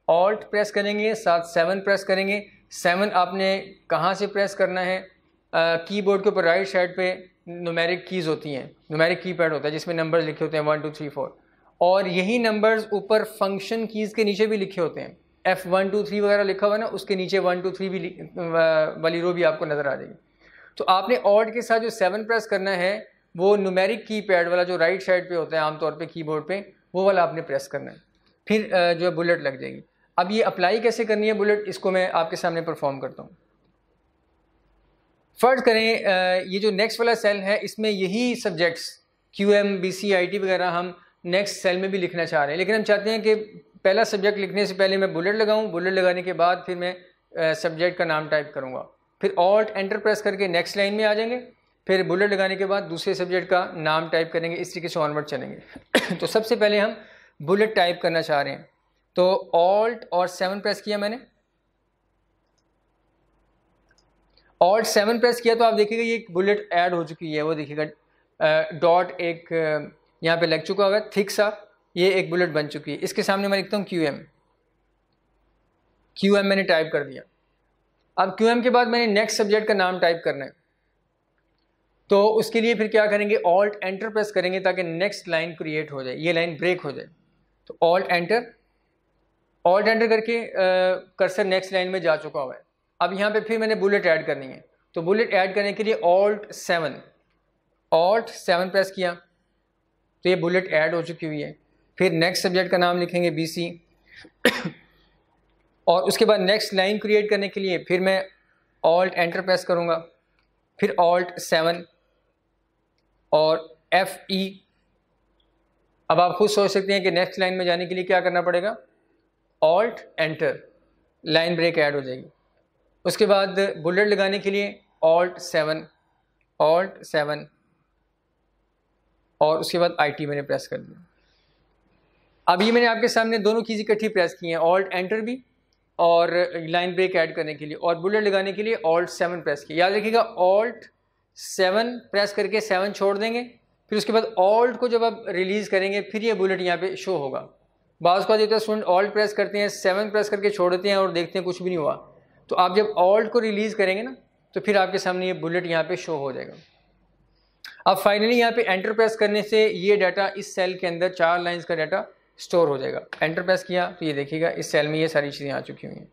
A: Alt press करेंगे, साथ 7 प्रेस करेंगे। 7 आपने कहाँ से प्रेस करना है, कीबोर्ड के ऊपर राइट साइड पे न्यूमेरिक कीज़ होती हैं, न्यूमेरिक कीपैड होता है जिसमें नंबर्स लिखे होते हैं 1 2 3 4, और यही नंबर्स ऊपर फंक्शन कीज़ के नीचे भी लिखे होते हैं। F1 2 3 वगैरह लिखा हुआ है ना, उसके नीचे 1 2 3 भी वाली रो भी आपको नज़र आ जाएगी। तो आपने ऑल्ट के साथ जो 7 प्रेस करना है वो न्यूमेरिक कीपैड वाला जो राइट साइड पे होता है आमतौर पे कीबोर्ड पे, वो वाला आपने प्रेस करना है, फिर जो है बुलेट लग जाएगी। अब ये अप्लाई कैसे करनी है बुलेट, इसको मैं आपके सामने परफॉर्म करता हूँ। फर्ज करें ये जो नेक्स्ट वाला सेल है इसमें यही सब्जेक्ट्स QM BC IT वगैरह हम नेक्स्ट सेल में भी लिखना चाह रहे हैं, लेकिन हम चाहते हैं कि पहला सब्जेक्ट लिखने से पहले मैं बुलेट लगाऊं, बुलेट लगाने के बाद फिर मैं सब्जेक्ट का नाम टाइप करूंगा, फिर ऑल्ट एंटर प्रेस करके नेक्स्ट लाइन में आ जाएंगे, फिर बुलेट लगाने के बाद दूसरे सब्जेक्ट का नाम टाइप करेंगे, इस तरीके से ऑनवर्ड चलेंगे। तो सबसे पहले हम बुलेट टाइप करना चाह रहे हैं, तो ऑल्ट और 7 प्रेस किया मैंने, ऑल्ट 7 प्रेस किया तो आप देखिएगा ये एक बुलेट ऐड हो चुकी है, वो देखिएगा डॉट एक यहाँ पे लग चुका हुआ है थिक सा, ये एक बुलेट बन चुकी है। इसके सामने मैं लिखता हूँ QM मैंने टाइप कर दिया। अब QM के बाद मैंने नेक्स्ट सब्जेक्ट का नाम टाइप करना है, तो उसके लिए फिर क्या करेंगे, ऑल्ट एंटर प्रेस करेंगे ताकि नेक्स्ट लाइन क्रिएट हो जाए, ये लाइन ब्रेक हो जाए। तो ऑल्ट एंटर करके कर्सर नेक्स्ट लाइन में जा चुका हुआ है। अब यहाँ पे फिर मैंने बुलेट ऐड करनी है, तो बुलेट ऐड करने के लिए ऑल्ट 7 प्रेस किया तो ये बुलेट ऐड हो चुकी हुई है। फिर नेक्स्ट सब्जेक्ट का नाम लिखेंगे BC और उसके बाद नेक्स्ट लाइन क्रिएट करने के लिए फिर मैं ऑल्ट एंटर प्रेस करूँगा, फिर ऑल्ट 7 और FE। अब आप खुद सोच सकते हैं कि नेक्स्ट लाइन में जाने के लिए क्या करना पड़ेगा, alt enter, line break add हो जाएगी। उसके बाद बुलेट लगाने के लिए ऑल्ट 7 और उसके बाद IT मैंने प्रेस कर दिया। अब ये मैंने आपके सामने दोनों कीज़ इकट्ठी प्रेस की हैं, ऑल्ट एंटर भी और लाइन ब्रेक ऐड करने के लिए, और बुलेट लगाने के लिए ऑल्ट 7 प्रेस किया। याद रखिएगा ऑल्ट 7 प्रेस करके 7 छोड़ देंगे, फिर उसके बाद ऑल्ट को जब आप रिलीज़ करेंगे फिर ये बुलेट यहाँ पे शो होगा। बाज़ को देता है स्टूडेंट ऑल्ट प्रेस करते हैं, 7 प्रेस करके छोड़ देते हैं और देखते हैं कुछ भी नहीं हुआ, तो आप जब ऑल्ट को रिलीज़ करेंगे ना तो फिर आपके सामने ये बुलेट यहाँ पे शो हो जाएगा। अब फाइनली यहाँ पे एंटर प्रेस करने से ये डाटा इस सेल के अंदर 4 लाइंस का डाटा स्टोर हो जाएगा। एंटर प्रेस किया तो ये देखिएगा इस सेल में ये सारी चीज़ें आ चुकी हुई हैं।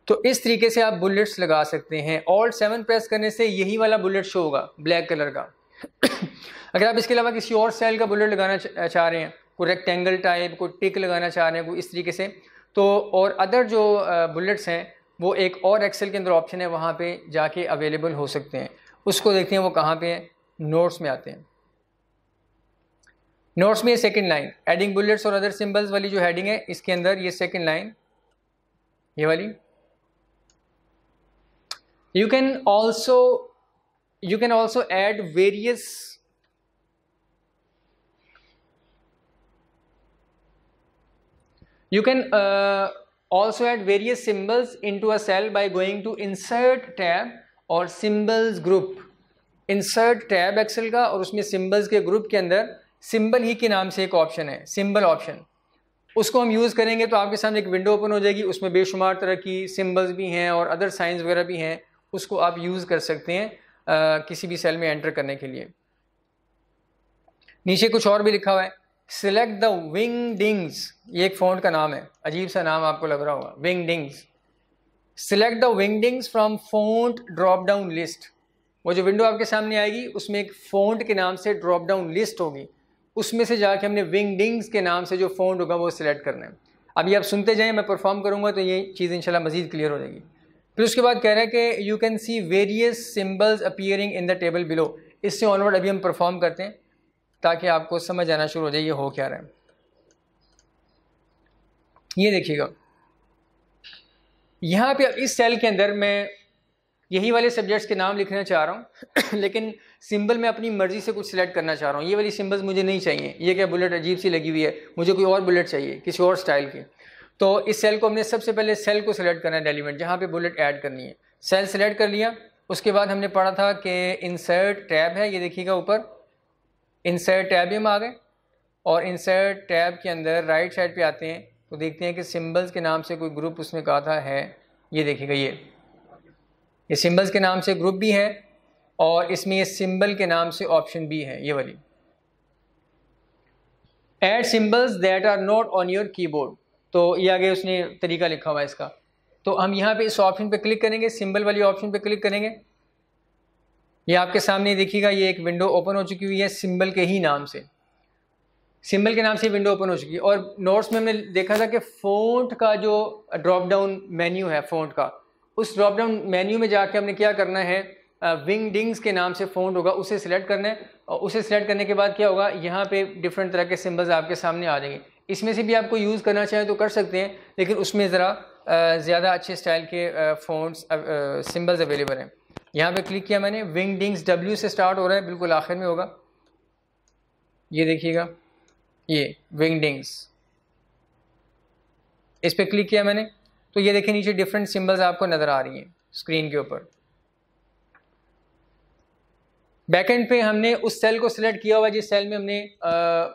A: तो इस तरीके से आप बुलेट्स लगा सकते हैं। ऑल्ट 7 प्रेस करने से यही वाला बुलेट शो होगा ब्लैक कलर का। अगर आप इसके अलावा किसी और सेल का बुलेट लगाना चाह रहे हैं, कोई रेक्टेंगल टाइप, कोई टिक लगाना चाह रहे हैं, कोई इस तरीके से, तो और अदर जो बुलेट्स हैं वो एक और एक्सेल के अंदर ऑप्शन है, वहाँ पे जाके अवेलेबल हो सकते हैं। उसको देखते हैं वो कहाँ पे है, नोट्स में आते हैं। नोट्स में सेकंड लाइन एडिंग बुलेट्स और अदर सिंबल्स वाली जो हेडिंग है, इसके अंदर ये सेकंड लाइन ये वाली, you can also add various symbols into a cell by going to insert tab और symbols group। insert tab Excel का और उसमें symbols के ग्रुप के अंदर सिंबल ही के नाम से एक ऑप्शन है, सिंबल ऑप्शन, उसको हम यूज़ करेंगे तो आपके सामने एक विंडो ओपन हो जाएगी। उसमें बेशुमार तरह की सिंबल्स भी हैं और अदर साइंस वगैरह भी हैं, उसको आप यूज़ कर सकते हैं किसी भी सेल में एंटर करने के लिए। नीचे कुछ और भी लिखा हुआ है, सिलेक्ट द विंगडिंग्स, ये एक फ़ॉन्ट का नाम है, अजीब सा नाम आपको लग रहा होगा, Wingdings. Select the Wingdings from font drop down list. वो जो विंडो आपके सामने आएगी उसमें एक फ़ॉन्ट के नाम से ड्रॉप डाउन लिस्ट होगी, उसमें से जाके हमने विंगडिंग्स के नाम से जो फ़ॉन्ट होगा वो सिलेक्ट करना है। अभी आप सुनते जाएं, मैं परफॉर्म करूँगा तो ये चीज़ इंशाल्लाह मज़ीद क्लियर हो जाएगी। फिर उसके बाद कह रहा है कि you can see various symbols appearing in the table below. इससे ऑनवर्ड अभी हम परफॉर्म करते हैं ताकि आपको समझ आना शुरू हो जाए ये हो क्या रहा है। ये देखिएगा यहाँ पे इस सेल के अंदर मैं यही वाले सब्जेक्ट्स के नाम लिखना चाह रहा हूँ लेकिन सिंबल मैं अपनी मर्जी से कुछ सिलेक्ट करना चाह रहा हूँ। ये वाली सिंबल्स मुझे नहीं चाहिए, ये क्या बुलेट अजीब सी लगी हुई है, मुझे कोई और बुलेट चाहिए किसी और स्टाइल की। तो इस सेल को हमने सबसे पहले सेल को सिलेक्ट करना है, एलिमेंट जहाँ पे बुलेट ऐड करनी है। सेल सिलेक्ट कर लिया। उसके बाद हमने पढ़ा था कि इंसर्ट टैब है, ये देखिएगा ऊपर इंसर्ट टैब में हम आ गए और इंसर्ट टैब के अंदर राइट साइड पे आते हैं तो देखते हैं कि सिंबल्स के नाम से कोई ग्रुप उसमें कहा था है। ये देखिएगा ये सिंबल्स के नाम से ग्रुप भी है और इसमें ये सिंबल के नाम से ऑप्शन भी है। ये वाली add symbols that are not on your keyboard, तो ये आगे उसने तरीका लिखा हुआ है इसका। तो हम यहाँ पे इस ऑप्शन पे क्लिक करेंगे, सिंबल वाली ऑप्शन पे क्लिक करेंगे। ये आपके सामने देखिएगा ये एक विंडो ओपन हो चुकी हुई है सिंबल के ही नाम से, सिंबल के नाम से विंडो ओपन हो चुकी है। और नोट्स में हमने देखा था कि फ़ॉन्ट का जो ड्रॉप डाउन मेन्यू है फ़ॉन्ट का, उस ड्रॉप डाउन मेन्यू में जाके हमने क्या करना है, विंगडिंग्स के नाम से फ़ॉन्ट होगा उसे सिलेक्ट करना है। और उसे सिलेक्ट करने के बाद क्या होगा, यहाँ पे डिफरेंट तरह के सिंबल्स आपके सामने आ जाएंगे। इसमें से भी आपको यूज़ करना चाहें तो कर सकते हैं, लेकिन उसमें ज़रा ज़्यादा अच्छे स्टाइल के फ़ॉन्ट्स सिंबल्स अवेलेबल हैं। यहाँ पे क्लिक किया मैंने, विंगडिंग्स W से स्टार्ट हो रहा है, बिल्कुल आखिर में होगा। ये देखिएगा ये विंगडिंग्स, इस पर क्लिक किया मैंने तो ये देखिए नीचे डिफरेंट सिंबल्स आपको नज़र आ रही हैं स्क्रीन के ऊपर। बैकएंड पे हमने उस सेल को सिलेक्ट किया हुआ जिस सेल में हमने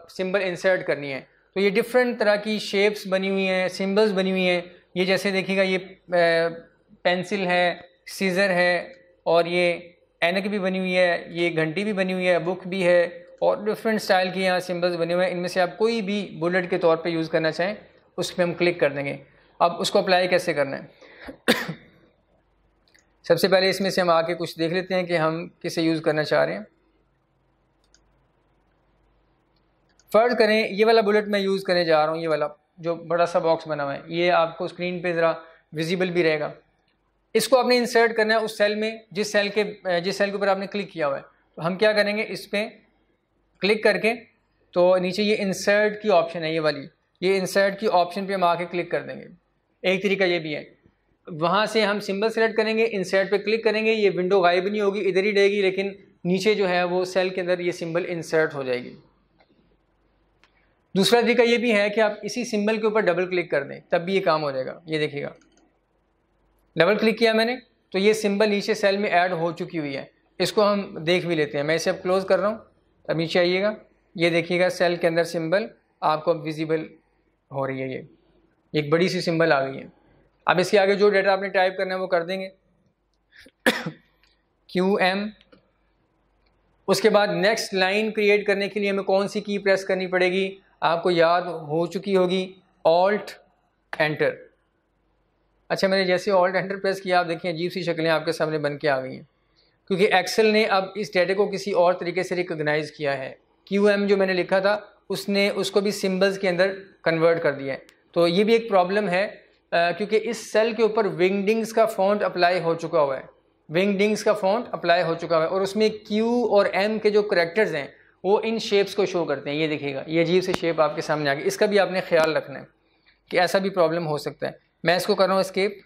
A: सिंबल इंसर्ट करनी है। तो ये डिफरेंट तरह की शेप्स बनी हुई हैं, सिंबल्स बनी हुई हैं। ये जैसे देखिएगा ये पेंसिल है, सीज़र है और ये ऐनक भी बनी हुई है, ये घंटी भी बनी हुई है, बुक भी है और डिफरेंट स्टाइल की यहाँ सिंबल्स बने हुए हैं। इनमें से आप कोई भी बुलेट के तौर पे यूज़ करना चाहें उस पर हम क्लिक कर देंगे। अब उसको अप्लाई कैसे करना है सबसे पहले इसमें से हम आके कुछ देख लेते हैं कि हम किसे यूज़ करना चाह रहे हैं। फ़र्ज़ करें ये वाला बुलेट मैं यूज़ करने जा रहा हूँ, ये वाला जो बड़ा सा बॉक्स बना हुआ है, ये आपको स्क्रीन पे ज़रा विजिबल भी रहेगा। इसको आपने इंसर्ट करना है उस सेल में जिस सेल के ऊपर आपने क्लिक किया हुआ है। तो हम क्या करेंगे, इस पर क्लिक करके तो नीचे ये इंसर्ट की ऑप्शन है, ये वाली, ये इंसर्ट की ऑप्शन पे हम आके क्लिक कर देंगे। एक तरीका ये भी है, वहाँ से हम सिंबल सेलेक्ट करेंगे, इंसर्ट पे क्लिक करेंगे, ये विंडो गायब नहीं होगी, इधर ही रहेगी, लेकिन नीचे जो है वो सेल के अंदर ये सिंबल इंसर्ट हो जाएगी। दूसरा तरीका ये भी है कि आप इसी सिंबल के ऊपर डबल क्लिक कर दें, तब भी ये काम हो जाएगा। ये देखिएगा डबल क्लिक किया मैंने तो ये सिंबल नीचे सेल में ऐड हो चुकी हुई है। इसको हम देख भी लेते हैं। मैं इसे अब क्लोज़ कर रहा हूँ, अब नीचे आइएगा, ये देखिएगा सेल के अंदर सिंबल आपको अब विजिबल हो रही है। ये एक बड़ी सी सिंबल आ गई है। अब इसके आगे जो डेटा आपने टाइप करना है वो कर देंगे QM। उसके बाद नेक्स्ट लाइन क्रिएट करने के लिए हमें कौन सी की प्रेस करनी पड़ेगी, आपको याद हो चुकी होगी, ऑल्ट एंटर। अच्छा, मैंने जैसे ऑल्ट एंटर प्रेस किया, आप देखिए अजीब सी शक्लें आपके सामने बन के आ गई हैं, क्योंकि एक्सेल ने अब इस डेटा को किसी और तरीके से रिकॉग्नाइज़ किया है। QM जो मैंने लिखा था उसने उसको भी सिंबल्स के अंदर कन्वर्ट कर दिया है। तो ये भी एक प्रॉब्लम है क्योंकि इस सेल के ऊपर विंगडिंग्स का फॉन्ट अप्लाई हो चुका हुआ है, विंगडिंग्स का फॉन्ट अप्लाई हो चुका हुआ है और उसमें Q और M के जो करैक्टर्स हैं वो इन शेप्स को शो करते हैं। ये देखिएगा ये अजीब से शेप आपके सामने आ गई। इसका भी आपने ख्याल रखना है कि ऐसा भी प्रॉब्लम हो सकता है। मैं इसको कर रहा हूँ एस्केप,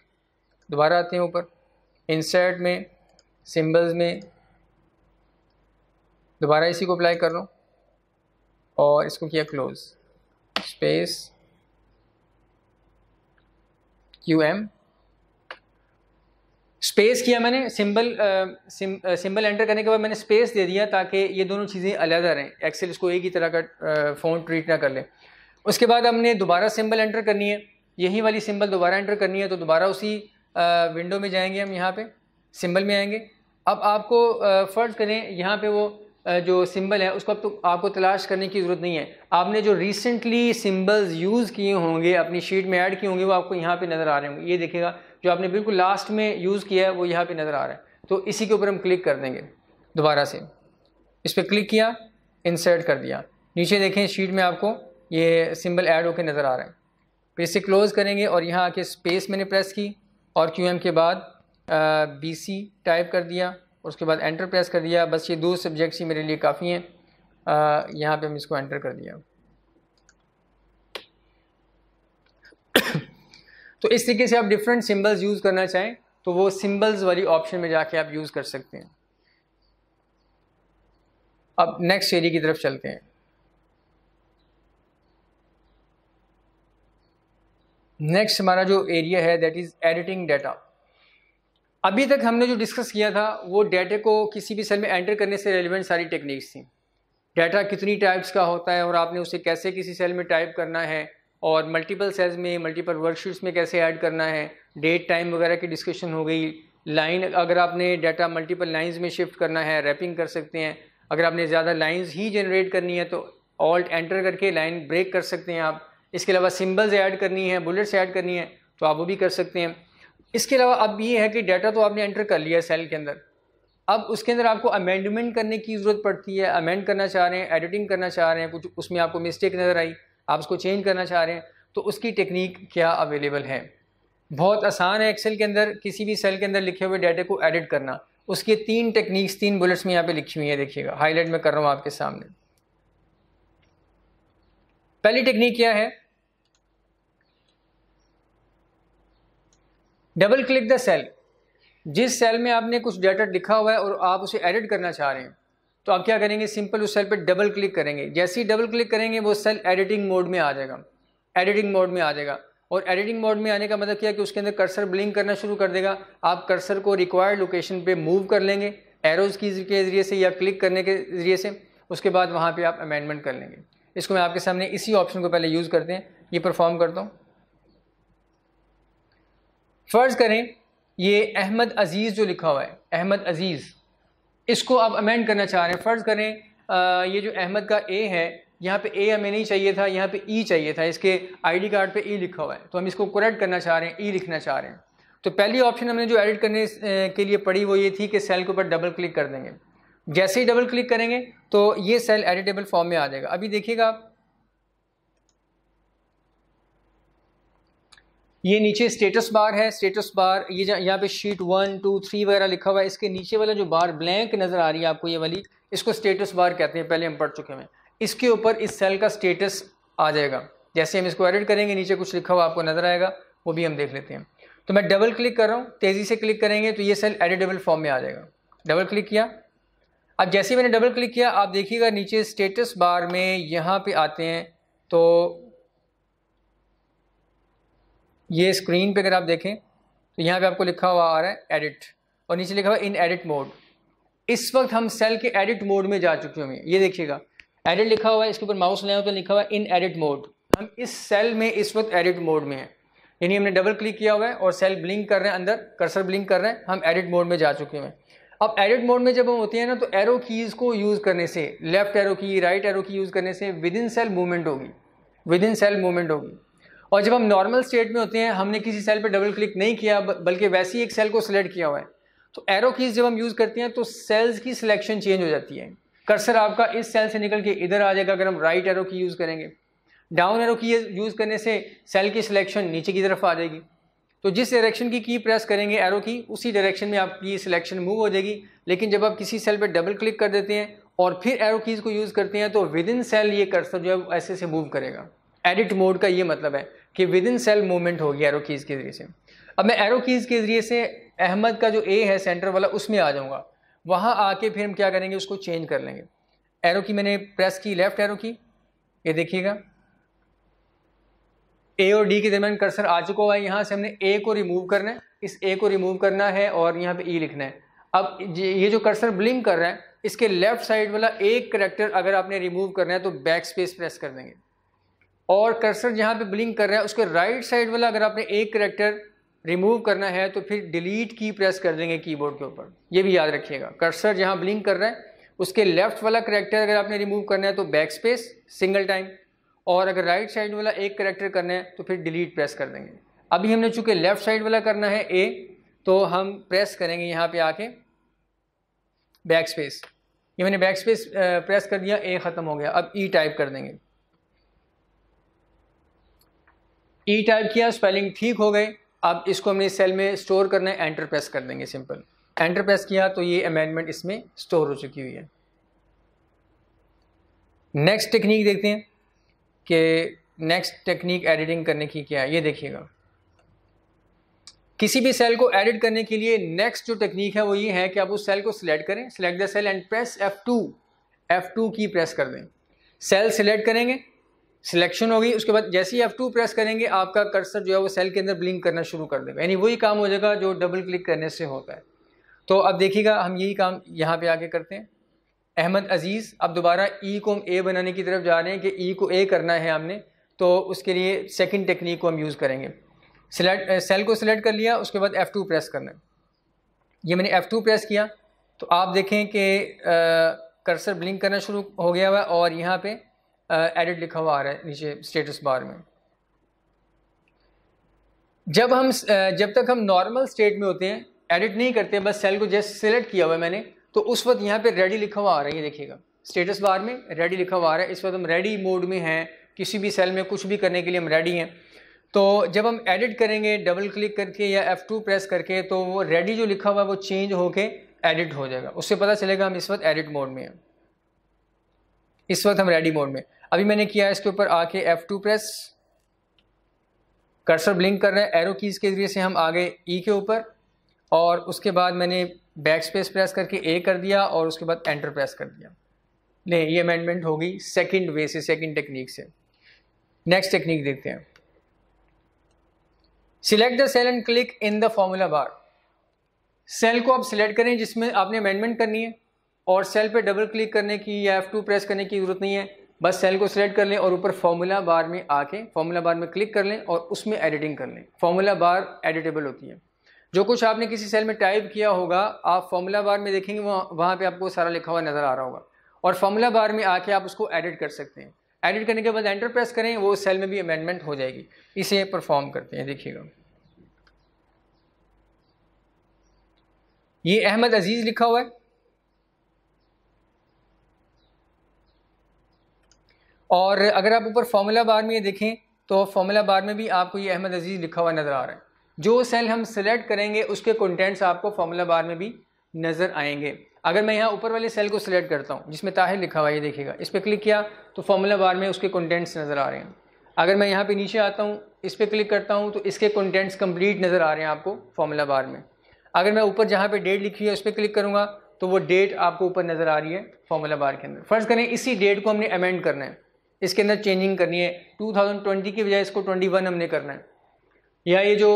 A: दोबारा आते हैं ऊपर, इंसर्ट में, सिंबल्स में, दोबारा इसी को अप्लाई कर रहा हूँ और इसको किया क्लोज, स्पेस QM, स्पेस किया मैंने। सिंबल एंटर करने के बाद मैंने स्पेस दे दिया ताकि ये दोनों चीज़ें अलग रहें, एक्सेल इसको एक ही तरह का फ़ॉन्ट ट्रीट ना कर ले। उसके बाद हमने दोबारा सिंबल एंटर करनी है, यही वाली सिंबल दोबारा एंटर करनी है। तो दोबारा उसी विंडो में जाएंगे, हम यहाँ पे सिंबल में आएंगे। अब आपको फ़र्ज़ करें यहाँ पे वो जो सिंबल है उसको अब तो आपको तलाश करने की ज़रूरत नहीं है। आपने जो रिसेंटली सिंबल्स यूज़ किए होंगे, अपनी शीट में ऐड किए होंगे, वो आपको यहाँ पे नज़र आ रहे होंगे। ये देखिएगा जो आपने बिल्कुल लास्ट में यूज़ किया है वो यहाँ पे नज़र आ रहा है। तो इसी के ऊपर हम क्लिक कर देंगे, दोबारा से इस पर क्लिक किया, इंसर्ट कर दिया। नीचे देखें शीट में आपको ये सिंबल ऐड होकर नज़र आ रहा है। फिर इसे क्लोज़ करेंगे और यहाँ आके स्पेस मैंने प्रेस की और QM के बाद BC टाइप कर दिया, उसके बाद एंटर प्रेस कर दिया। बस ये 2 सब्जेक्ट्स ही मेरे लिए काफ़ी हैं। यहाँ पे हम इसको एंटर कर दिया। तो इस तरीके से आप डिफरेंट सिंबल्स यूज़ करना चाहें तो वो सिंबल्स वाली ऑप्शन में जाके आप यूज़ कर सकते हैं। अब नेक्स्ट एरिया की तरफ चलते हैं। नेक्स्ट हमारा जो एरिया है दैट इज़ एडिटिंग डाटा। अभी तक हमने जो डिस्कस किया था वो डाटा को किसी भी सेल में एंटर करने से रिलेवेंट सारी टेक्निक्स थी। डाटा कितनी टाइप्स का होता है और आपने उसे कैसे किसी सेल में टाइप करना है, और मल्टीपल सेल्स में मल्टीपल वर्कशीट्स में कैसे ऐड करना है, डेट टाइम वगैरह की डिस्कशन हो गई। लाइन, अगर आपने डाटा मल्टीपल लाइंस में शिफ्ट करना है रैपिंग कर सकते हैं। अगर आपने ज़्यादा लाइंस ही जनरेट करनी है तो ऑल्ट एंटर करके लाइन ब्रेक कर सकते हैं आप। इसके अलावा सिंबल्स ऐड करनी है, बुलेट्स ऐड करनी है तो आप वो भी कर सकते हैं। इसके अलावा अब ये है कि डाटा तो आपने एंटर कर लिया सेल के अंदर, अब उसके अंदर आपको अमेंडमेंट करने की ज़रूरत पड़ती है। अमेंड करना चाह रहे हैं, एडिटिंग करना चाह रहे हैं, कुछ उसमें आपको मिस्टेक नज़र आई, आप उसको चेंज करना चाह रहे हैं, तो उसकी टेक्निक क्या अवेलेबल है। बहुत आसान है एक्सेल के अंदर किसी भी सेल के अंदर लिखे हुए डाटा को एडिट करना। उसकी 3 टेक्निक्स 3 बुलेट्स में यहाँ पे लिखी हुई है, देखिएगा हाईलाइट में कर रहा हूँ आपके सामने। पहली टेक्निक क्या है, डबल क्लिक द सेल। जिस सेल में आपने कुछ डाटा लिखा हुआ है और आप उसे एडिट करना चाह रहे हैं तो आप क्या करेंगे, सिंपल उस सेल पे डबल क्लिक करेंगे। जैसे ही डबल क्लिक करेंगे वो सेल एडिटिंग मोड में आ जाएगा, एडिटिंग मोड में आ जाएगा। और एडिटिंग मोड में आने का मतलब क्या है कि उसके अंदर कर्सर ब्लिंक करना शुरू कर देगा। आप कर्सर को रिक्वायर्ड लोकेशन पे मूव कर लेंगे एरोज की के ज़रिए से या क्लिक करने के ज़रिए से। उसके बाद वहाँ पे आप अमेंडमेंट कर लेंगे। इसको मैं आपके सामने इसी ऑप्शन को पहले यूज़ करते हैं, ये परफॉर्म करता हूँ। फ़र्ज़ करें ये अहमद अज़ीज़ जो लिखा हुआ है, अहमद अज़ीज़, इसको आप अमेंड करना चाह रहे हैं। फ़र्ज़ करें ये जो अहमद का ए है, यहाँ पे ए हमें नहीं चाहिए था, यहाँ पे ई चाहिए था। इसके आईडी कार्ड पे ई लिखा हुआ है तो हम इसको करेक्ट करना चाह रहे हैं, ई लिखना चाह रहे हैं। तो पहली ऑप्शन हमने जो एडिट करने के लिए पड़ी वो ये थी कि सेल के ऊपर डबल क्लिक कर देंगे। जैसे ही डबल क्लिक करेंगे तो ये सेल एडिटेबल फॉर्म में आ जाएगा। अभी देखिएगा आप, ये नीचे स्टेटस बार है, स्टेटस बार ये यहाँ पे शीट 1 2 3 वगैरह लिखा हुआ है। इसके नीचे वाला जो बार ब्लैंक नज़र आ रही है आपको, ये वाली, इसको स्टेटस बार कहते हैं, पहले हम पढ़ चुके हैं। इसके ऊपर इस सेल का स्टेटस आ जाएगा। जैसे हम इसको एडिट करेंगे नीचे कुछ लिखा हुआ आपको नज़र आएगा, वो भी हम देख लेते हैं। तो मैं डबल क्लिक कर रहा हूँ, तेज़ी से क्लिक करेंगे तो ये सेल एडिटेबल फॉर्म में आ जाएगा। डबल क्लिक किया, अब जैसे ही मैंने डबल क्लिक किया आप देखिएगा नीचे स्टेटस बार में यहाँ पे आते हैं तो ये स्क्रीन पे अगर आप देखें तो यहाँ पे आपको लिखा हुआ आ रहा है एडिट, और नीचे लिखा हुआ इन एडिट मोड। इस वक्त हम सेल के एडिट मोड में जा चुके हैं। ये देखिएगा एडिट लिखा हुआ है, इसके ऊपर माउस ले आओ तो लिखा हुआ है इन एडिट मोड। हम इस सेल में इस वक्त एडिट मोड में हैं, यानी हमने डबल क्लिक किया हुआ है और सेल ब्लिंक कर रहे हैं, अंदर कर्सर ब्लिंक कर रहे हैं, हम एडिट मोड में जा चुके हैं। अब एडिट मोड में जब हम होते हैं ना तो एरो कीज़ को यूज़ करने से, लेफ्ट एरो की राइट एरो की यूज़ करने से विद इन सेल मूवमेंट होगी, विद इन सेल मूवमेंट होगी। और जब हम नॉर्मल स्टेट में होते हैं, हमने किसी सेल पे डबल क्लिक नहीं किया बल्कि वैसे ही एक सेल को सिलेक्ट किया हुआ है, तो एरो कीज़ जब हम यूज़ करते हैं तो सेल्स की सिलेक्शन चेंज हो जाती है। कर्सर आपका इस सेल से निकल के इधर आ जाएगा अगर हम राइट एरो की यूज़ करेंगे। डाउन एरो की यूज़ करने से सेल की सिलेक्शन नीचे की तरफ आ जाएगी। तो जिस डायरेक्शन की प्रेस करेंगे एरो की, उसी डायरेक्शन में आपकी सिलेक्शन मूव हो जाएगी। लेकिन जब आप किसी सेल पर डबल क्लिक कर देते हैं और फिर एरो कीज़ को यूज़ करते हैं तो विद इन सेल ये कर्सर जो है ऐसे से मूव करेगा। एडिट मोड का ये मतलब है कि विद इन सेल मूवमेंट होगी एरो कीज़ के ज़रिए से। अब मैं एरो कीज़ के ज़रिए से अहमद का जो ए है सेंटर वाला उसमें आ जाऊँगा, वहाँ आके फिर हम क्या करेंगे, उसको चेंज कर लेंगे। एरो की मैंने प्रेस की, लेफ्ट एरो की, ये देखिएगा ए और डी के दरमियान कर्सर आ चुका हुआ है। यहाँ से हमने ए को रिमूव करना है, इस ए को रिमूव करना है और यहाँ पे ई लिखना है। अब ये जो कर्सर ब्लिंक कर रहा है, इसके लेफ्ट साइड वाला एक करैक्टर अगर आपने रिमूव करना है तो बैक स्पेस प्रेस कर देंगे। और कर्सर जहाँ पे ब्लिंक कर रहा है उसके राइट साइड वाला अगर आपने एक करैक्टर रिमूव करना है तो फिर डिलीट की प्रेस कर देंगे कीबोर्ड के ऊपर। ये भी याद रखिएगा, कर्सर जहाँ ब्लिंक कर रहा है उसके लेफ्ट वाला करैक्टर अगर आपने रिमूव करना है तो बैक स्पेस सिंगल टाइम, और अगर राइट साइड वाला एक करैक्टर करना है तो फिर डिलीट प्रेस कर देंगे। अभी हमने चूंकि लेफ्ट साइड वाला करना है ए, तो हम प्रेस करेंगे यहाँ पे आके बैक स्पेस। ये मैंने बैक स्पेस प्रेस कर दिया, ए ख़त्म हो गया। अब ई टाइप कर देंगे, ई टाइप किया, स्पेलिंग ठीक हो गए। अब इसको हमने सेल में स्टोर करना है, एंटर प्रेस कर देंगे, सिंपल एंटर प्रेस किया तो ये अमेंडमेंट इसमें स्टोर हो चुकी हुई है। नेक्स्ट टेक्निक देखते हैं कि नेक्स्ट टेक्निक एडिटिंग करने की क्या है। ये देखिएगा, किसी भी सेल को एडिट करने के लिए नेक्स्ट जो टेक्निक है वो ये है कि आप उस सेल को सिलेक्ट करें, select the cell and press F2 key press कर दें। सेल सिलेक्ट करेंगे, सिलेक्शन होगी, उसके बाद जैसे ही F2 प्रेस करेंगे आपका कर्सर जो है वो सेल के अंदर ब्लिंक करना शुरू कर देगा, यानी वही काम हो जाएगा जो डबल क्लिक करने से होता है। तो अब देखिएगा हम यही काम यहाँ पे आके करते हैं। अहमद अजीज़, अब दोबारा ई को हम ए बनाने की तरफ जा रहे हैं कि ई को ए करना है हमने, तो उसके लिए सेकंड टेक्निक को हम यूज़ करेंगे। सेल को सिलेक्ट कर लिया, उसके बाद F2 प्रेस करना है। ये मैंने F2 प्रेस किया तो आप देखें कि कर्सर ब्लिंक करना शुरू हो गया हुआ और यहाँ पे एडिट लिखा हुआ आ रहा है नीचे स्टेटस बार में। जब तक हम नॉर्मल स्टेट में होते हैं, एडिट नहीं करते, बस सेल को जैसे सिलेक्ट किया हुआ है मैंने, तो उस वक्त यहाँ पे रेडी लिखा हुआ आ रहा है। ये देखिएगा स्टेटस बार में रेडी लिखा हुआ आ रहा है। इस वक्त हम रेडी मोड में हैं, किसी भी सेल में कुछ भी करने के लिए हम रेडी हैं। तो जब हम एडिट करेंगे डबल क्लिक करके या F2 प्रेस करके, तो वो रेडी जो लिखा हुआ है वो चेंज होके एडिट हो जाएगा, उससे पता चलेगा हम इस वक्त एडिट मोड में हैं। इस वक्त हम रेडी मोड में। अभी मैंने किया इसके ऊपर आके F2 प्रेस, कर्सर ब्लिंक कर रहा है, एरो कीज़ के जरिए से हम आगे ई के ऊपर, और उसके बाद मैंने बैक स्पेस प्रेस करके ए कर दिया और उसके बाद एंटर प्रेस कर दिया। नहीं, ये अमेंडमेंट हो गई सेकंड वे से, सेकंड टेक्निक से। नेक्स्ट टेक्निक देखते हैं। Select the cell and click in the formula bar. Cell को आप सिलेक्ट करें जिसमें आपने अमेंडमेंट करनी है, और सेल पे डबल क्लिक करने की या F2 प्रेस करने की ज़रूरत नहीं है, बस सेल को सिलेक्ट कर लें और ऊपर फॉर्मूला बार में आके फॉर्मूला बार में क्लिक कर लें और उसमें एडिटिंग कर लें। फॉर्मूला बार एडिटेबल होती है। जो कुछ आपने किसी सेल में टाइप किया होगा, आप फॉर्मूला बार में देखेंगे वहाँ पे आपको सारा लिखा हुआ नज़र आ रहा होगा, और फॉर्मूला बार में आके आप उसको एडिट कर सकते हैं। एडिट करने के बाद एंटर प्रेस करें, वो सेल में भी अमेंडमेंट हो जाएगी। इसे परफॉर्म करते हैं, देखिएगा। ये अहमद अजीज़ लिखा हुआ है, और अगर आप ऊपर फॉर्मूला बार में ये देखें तो फॉर्मूला बार में भी आपको ये अहमद अजीज़ लिखा हुआ नज़र आ रहा है। जो सेल हम सिलेक्ट करेंगे उसके कंटेंट्स आपको फॉर्मूला बार में भी नज़र आएंगे। अगर मैं यहाँ ऊपर वाले सेल को सिलेक्ट करता हूँ जिसमें ताहिर लिखा हुआ है, ये देखिएगा, इस पर क्लिक किया तो फॉर्मूला बार में उसके कंटेंट्स नज़र आ रहे हैं। अगर मैं यहाँ पे नीचे आता हूँ, इस पर क्लिक करता हूँ, तो इसके कंटेंट्स कंप्लीट नज़र आ रहे हैं आपको फॉर्मूला बार में। अगर मैं ऊपर जहाँ पे डेट लिखी है उस पर क्लिक करूँगा तो वो डेट आपको ऊपर नज़र आ रही है फॉर्मूला बार के अंदर। फ़र्ज़ करें इसी डेट को हमने अमेंड करना है, इसके अंदर चेंजिंग करनी है, 2020 की बजाय इसको 21 हमने करना है, या ये जो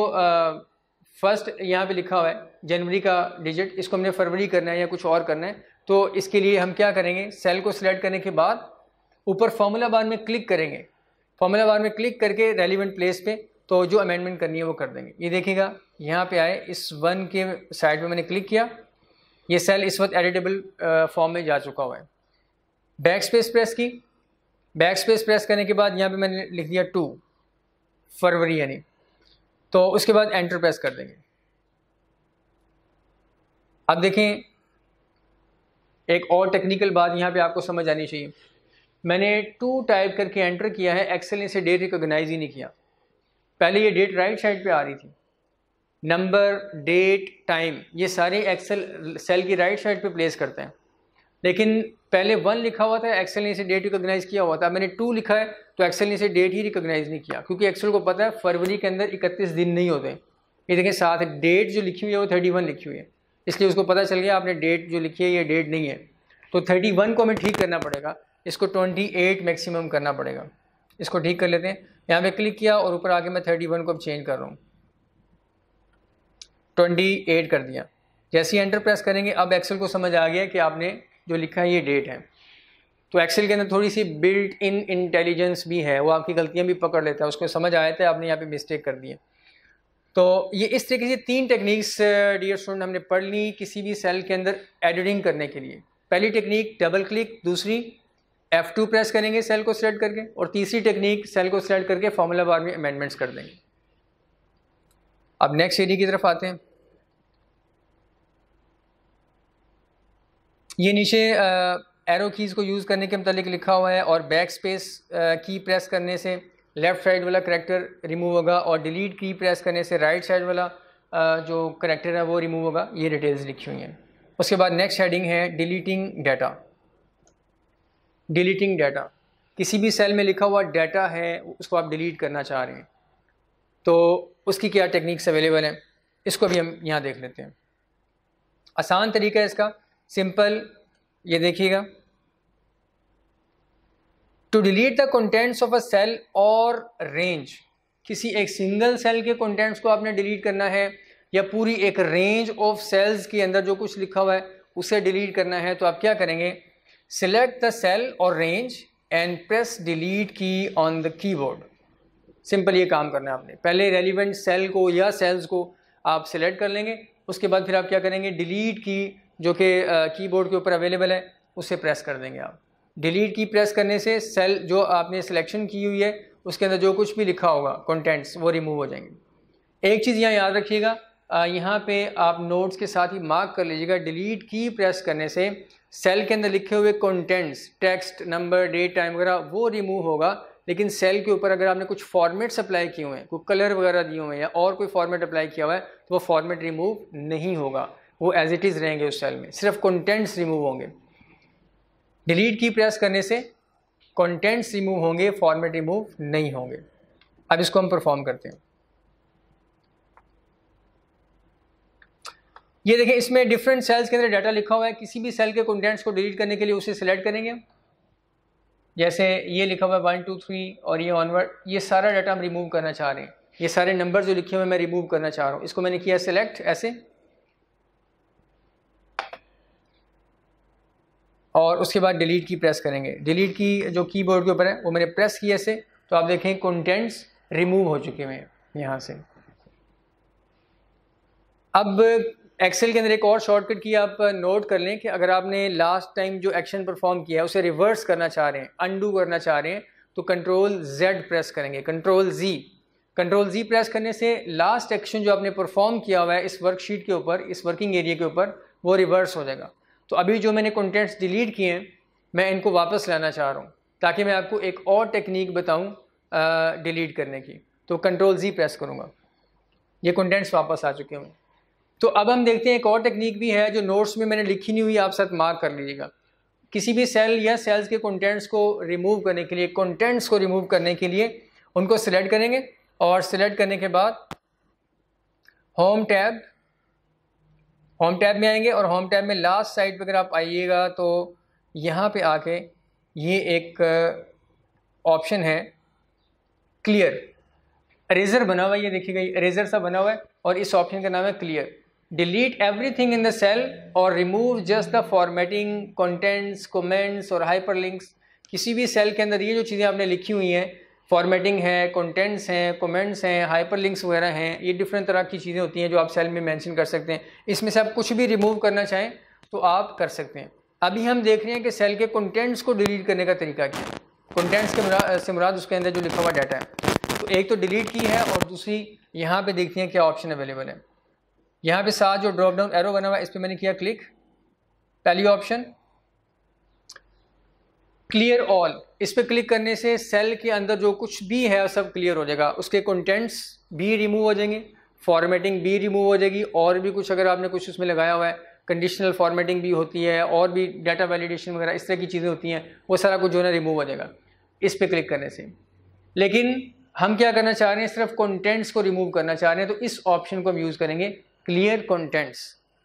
A: फर्स्ट यहाँ पे लिखा हुआ है जनवरी का डिजिट, इसको हमने फरवरी करना है या कुछ और करना है। तो इसके लिए हम क्या करेंगे, सेल को सिलेक्ट करने के बाद ऊपर फॉर्मूला बार में क्लिक करेंगे, फॉर्मूला बार में क्लिक करके रेलिवेंट प्लेस पे तो जो अमेंडमेंट करनी है वो कर देंगे। ये देखिएगा यहाँ पे आए, इस 1 के साइड पे मैंने क्लिक किया, ये सेल इस वक्त एडिटेबल फॉर्म में जा चुका हुआ है। बैक स्पेस प्रेस की, बैक स्पेस प्रेस करने के बाद यहाँ पे मैंने लिख दिया 2 फरवरी यानी, तो उसके बाद एंटर प्रेस कर देंगे। अब देखें एक और टेक्निकल बात यहाँ पे आपको समझ आनी चाहिए। मैंने 2 टाइप करके एंटर किया है, एक्सेल ने इसे डेट रिकॉग्नाइज ही नहीं किया। पहले ये डेट राइट साइड पे आ रही थी, नंबर, डेट, टाइम, ये सारे एक्सेल सेल की राइट साइड पे प्लेस करते हैं, लेकिन पहले 1 लिखा हुआ था, एक्सेल ने इसे डेट रिकॉग्नाइज किया हुआ था। मैंने 2 लिखा है तो एक्सेल ने इसे डेट ही रिकॉग्नाइज नहीं किया, क्योंकि एक्सेल को पता है फरवरी के अंदर 31 दिन नहीं होते। ये देखें साथ डेट जो लिखी हुई है वो 31 लिखी हुई है, इसलिए उसको पता चल गया आपने डेट जो लिखी है ये डेट नहीं है। तो 31 को हमें ठीक करना पड़ेगा, इसको 28 मैक्सिमम करना पड़ेगा। इसको ठीक कर लेते हैं, यहाँ पे क्लिक किया और ऊपर आके मैं 31 को अब चेंज कर रहा हूँ, 28 कर दिया। जैसे ही एंटर प्रेस करेंगे अब एक्सेल को समझ आ गया कि आपने जो लिखा है ये डेट है। तो एक्सेल के अंदर थोड़ी सी बिल्ट इन इंटेलिजेंस भी है, वो आपकी गलतियाँ भी पकड़ लेता है, उसको समझ आया था आपने यहाँ पे मिस्टेक कर दी है। तो ये इस तरीके से 3 टेक्निक्स डियर स्टूडेंट हमने पढ़ ली किसी भी सेल के अंदर एडिटिंग करने के लिए। पहली टेक्निक डबल क्लिक, दूसरी F2 प्रेस करेंगे सेल को सिलेक्ट करके, और तीसरी टेक्निक सेल को सिलेक्ट करके फॉर्मूला बार में अमेंडमेंट्स कर देंगे। अब नेक्स्ट एरिया की तरफ आते हैं। ये नीचे एरो कीज़ को यूज़ करने के मुतालिक लिखा हुआ है, और बैक स्पेस की प्रेस करने से लेफ़्ट साइड वाला करेक्टर रिमूव होगा और डिलीट की प्रेस करने से राइट साइड वाला जो करेक्टर है वो रिमूव होगा। ये डिटेल्स लिखी हुई हैं। उसके बाद नेक्स्ट हेडिंग है डिलीटिंग डाटा। डिलीटिंग डाटा, किसी भी सेल में लिखा हुआ डाटा है उसको आप डिलीट करना चाह रहे हैं तो उसकी क्या टेक्निक्स अवेलेबल हैं, इसको भी हम यहाँ देख लेते हैं। आसान तरीका है इसका, सिंपल, ये देखिएगा। To delete the contents of a cell और रेंज, किसी एक सिंगल सेल के कंटेंट्स को आपने डिलीट करना है या पूरी एक रेंज ऑफ सेल्स के अंदर जो कुछ लिखा हुआ है उसे डिलीट करना है, तो आप क्या करेंगे, सिलेक्ट द सेल और रेंज एंड प्रेस डिलीट की ऑन द कीबोर्ड। सिंपल ये काम करना है आपने। पहले रेलिवेंट सेल को या सेल्स को आप सिलेक्ट कर लेंगे, उसके बाद फिर आप क्या करेंगे, डिलीट की जो कि कीबोर्ड के ऊपर अवेलेबल है उसे प्रेस कर देंगे आप। डिलीट की प्रेस करने से सेल जो आपने सिलेक्शन की हुई है उसके अंदर जो कुछ भी लिखा होगा कंटेंट्स वो रिमूव हो जाएंगे। एक चीज़ यहाँ याद रखिएगा, यहाँ पे आप नोट्स के साथ ही मार्क कर लीजिएगा, डिलीट की प्रेस करने से सेल के अंदर लिखे हुए contents, text, number, date, time वगैरह वो रिमूव होगा, लेकिन सेल के ऊपर अगर आपने कुछ फॉर्मेट्स अप्लाई किए हुए हैं, कोई कलर वगैरह दिए हुए हैं या और कोई फॉर्मेट अप्लाई किया हुआ है तो वो फॉर्मेट रिमूव नहीं होगा, वो एज इट इज़ रहेंगे उस सेल में, सिर्फ कंटेंट्स रिमूव होंगे। डिलीट की प्रेस करने से कंटेंट्स रिमूव होंगे, फॉर्मेट रिमूव नहीं होंगे। अब इसको हम परफॉर्म करते हैं। ये देखें, इसमें डिफरेंट सेल्स के अंदर डाटा लिखा हुआ है। किसी भी सेल के कंटेंट्स को डिलीट करने के लिए उसे सिलेक्ट करेंगे, जैसे ये लिखा हुआ है 1 2 3 और ये ऑनवर्ड, ये सारा डाटा हम रिमूव करना चाह रहे हैं। ये सारे नंबर जो लिखे हुए हैं मैं रिमूव करना चाह रहा हूँ, इसको मैंने किया सिलेक्ट ऐसे, और उसके बाद डिलीट की प्रेस करेंगे। डिलीट की जो कीबोर्ड के ऊपर है वो मैंने प्रेस किया ऐसे, तो आप देखें कंटेंट्स रिमूव हो चुके हैं यहाँ से। अब एक्सेल के अंदर एक और शॉर्टकट की आप नोट कर लें कि अगर आपने लास्ट टाइम जो एक्शन परफॉर्म किया है उसे रिवर्स करना चाह रहे हैं, अनडू करना चाह रहे हैं, तो कंट्रोल Z प्रेस करेंगे, कंट्रोल Z प्रेस करने से लास्ट एक्शन जो आपने परफॉर्म किया हुआ है इस वर्कशीट के ऊपर, इस वर्किंग एरिया के ऊपर, वो रिवर्स हो जाएगा। तो अभी जो मैंने कंटेंट्स डिलीट किए हैं मैं इनको वापस लाना चाह रहा हूँ ताकि मैं आपको एक और टेक्निक बताऊँ डिलीट करने की। तो कंट्रोल Z प्रेस करूँगा, ये कंटेंट्स वापस आ चुके हैं। तो अब हम देखते हैं एक और टेक्निक भी है जो नोट्स में मैंने लिखी नहीं हुई, आप साथ मार्क कर लीजिएगा। किसी भी सेल या सेल्स के कंटेंट्स को रिमूव करने के लिए, कंटेंट्स को रिमूव करने के लिए उनको सिलेक्ट करेंगे और सिलेक्ट करने के बाद होम टैब में आएंगे और होम टैब में लास्ट साइड पर अगर आप आइएगा तो यहाँ पे आके ये एक ऑप्शन है क्लियर, इरेजर बना हुआ है, ये देखिएगा इरेजर सा बना हुआ है और इस ऑप्शन का नाम है clear. Delete everything in the cell और remove just the formatting, contents, comments और हाइपरलिंक्स। किसी भी सेल के अंदर ये जो चीज़ें आपने लिखी हुई हैं, फॉर्मेटिंग है, कंटेंट्स हैं, कमेंट्स हैं, हाइपरलिंक्स वगैरह हैं, ये डिफरेंट तरह की चीज़ें होती हैं जो आप सेल में मेंशन कर सकते हैं। इसमें से आप कुछ भी रिमूव करना चाहें तो आप कर सकते हैं। अभी हम देख रहे हैं कि सेल के कंटेंट्स को डिलीट करने का तरीका क्या है। कंटेंट्स के से मुराद उसके अंदर जो लिखा हुआ डाटा है। तो एक तो डिलीट की है और दूसरी यहाँ पे देखते हैं क्या ऑप्शन अवेलेबल है। यहाँ पे साथ जो ड्रॉप डाउन एरो बना हुआ है इस पर मैंने किया क्लिक। पहली ऑप्शन क्लियर ऑल, इस पर क्लिक करने से सेल के अंदर जो कुछ भी है सब क्लियर हो जाएगा। उसके कंटेंट्स भी रिमूव हो जाएंगे, फॉर्मेटिंग भी रिमूव हो जाएगी, और भी कुछ अगर आपने कुछ उसमें लगाया हुआ है, कंडीशनल फॉर्मेटिंग भी होती है और भी डाटा वैलिडेशन वगैरह इस तरह की चीज़ें होती हैं, वो सारा कुछ जो है रिमूव हो जाएगा इस पर क्लिक करने से। लेकिन हम क्या करना चाह रहे हैं, सिर्फ कंटेंट्स को रिमूव करना चाह रहे हैं, तो इस ऑप्शन को हम यूज़ करेंगे क्लियर कंटेंट्स।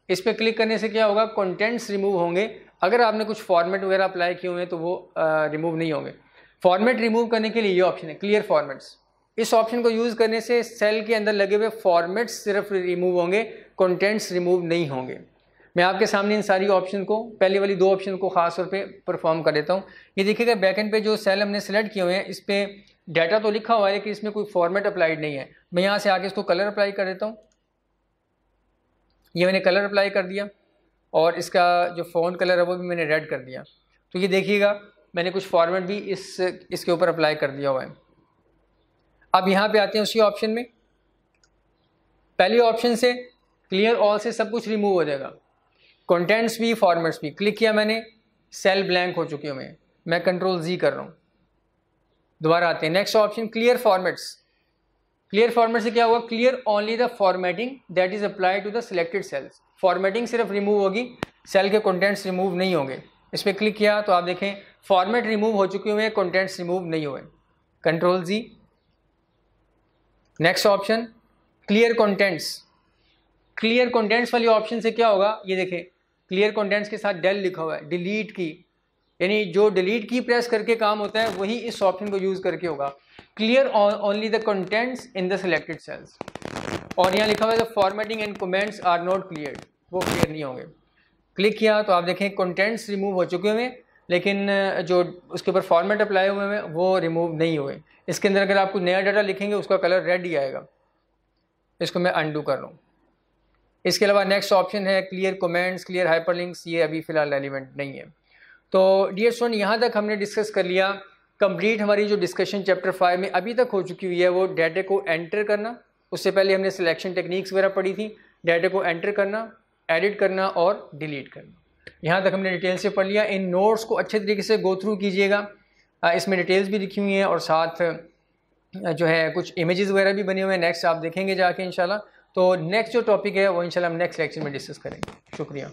A: इस पर क्लिक करने से क्या होगा, कंटेंट्स रिमूव होंगे। अगर आपने कुछ फॉर्मेट वगैरह अप्लाई किए हुए हैं तो वो रिमूव नहीं होंगे। फॉर्मेट रिमूव करने के लिए ये ऑप्शन है क्लियर फॉर्मेट्स। इस ऑप्शन को यूज़ करने से सेल के अंदर लगे हुए फॉर्मेट्स सिर्फ रिमूव होंगे, कंटेंट्स रिमूव नहीं होंगे। मैं आपके सामने इन सारी ऑप्शन को, पहले वाली दो ऑप्शन को खास तौर पे परफॉर्म कर देता हूँ। ये देखिएगा बैकएंड पे जो सेल हमने सेलेक्ट किए हुए हैं इस पर डाटा तो लिखा हुआ है लेकिन इसमें कोई फॉर्मेट अप्लाइड नहीं है। मैं यहाँ से आके इसको कलर अप्लाई कर देता हूँ। ये मैंने कलर अप्लाई कर दिया और इसका जो फ़ॉन्ट कलर है वो भी मैंने रेड कर दिया। तो ये देखिएगा मैंने कुछ फॉर्मेट भी इसके ऊपर अप्लाई कर दिया हुआ है। अब यहाँ पे आते हैं उसी ऑप्शन में, पहली ऑप्शन से क्लियर ऑल से सब कुछ रिमूव हो जाएगा, कंटेंट्स भी फॉर्मेट्स भी। क्लिक किया मैंने, सेल ब्लैंक हो चुके हैं। मैं कंट्रोल Z कर रहा हूँ, दोबारा आते हैं। Next option clear formats. Clear format से क्या होगा? Clear only the formatting that is applied to the selected cells. Formatting सिर्फ रिमूव होगी, सेल के कंटेंट्स रिमूव नहीं होंगे। इस पर क्लिक किया तो आप देखें फॉर्मेट रिमूव हो चुके हुए हैं, कंटेंट्स रिमूव नहीं हुए। Control G. Next option clear contents. Clear contents वाली ऑप्शन से क्या होगा? ये देखें क्लियर कंटेंट्स के साथ डेल लिखा हुआ है, डिलीट की, यानी जो डिलीट की प्रेस करके काम होता है वही इस ऑप्शन को यूज़ करके होगा। Clear only the contents in the selected cells. और यहाँ लिखा हुआ है the formatting and comments are not clear, वो क्लियर नहीं होंगे। क्लिक किया तो आप देखें कंटेंट्स रिमूव हो चुके हुए, लेकिन जो उसके ऊपर फॉर्मेट अप्लाई हुए हैं वो रिमूव नहीं हुए। इसके अंदर अगर आप कुछ नया डाटा लिखेंगे उसका कलर रेड ही आएगा। इसको मैं अनडू कर रहा हूँ। इसके अलावा नेक्स्ट ऑप्शन है क्लियर कमेंट्स, क्लियर हाइपरलिंक्स, ये अभी फ़िलहाल रेलिवेंट नहीं है। तो डियर स्टूडेंट, यहाँ तक हमने डिस्कस कर लिया। कंप्लीट हमारी जो डिस्कशन चैप्टर 5 में अभी तक हो चुकी हुई है वो डाटा को एंटर करना। उससे पहले हमने सिलेक्शन टेक्निक्स वगैरह पढ़ी थी। डाटा को एंटर करना, एडिट करना और डिलीट करना, यहाँ तक हमने डिटेल से पढ़ लिया। इन नोट्स को अच्छे तरीके से गो थ्रू कीजिएगा। इसमें डिटेल्स भी लिखी हुई हैं और साथ जो है कुछ इमेजेस वगैरह भी बने हुए हैं। नेक्स्ट आप देखेंगे जाके इंशाल्लाह। तो नेक्स्ट जो टॉपिक है वो इंशाल्लाह हम नेक्स्ट लेक्चर में डिस्कस करेंगे। शुक्रिया।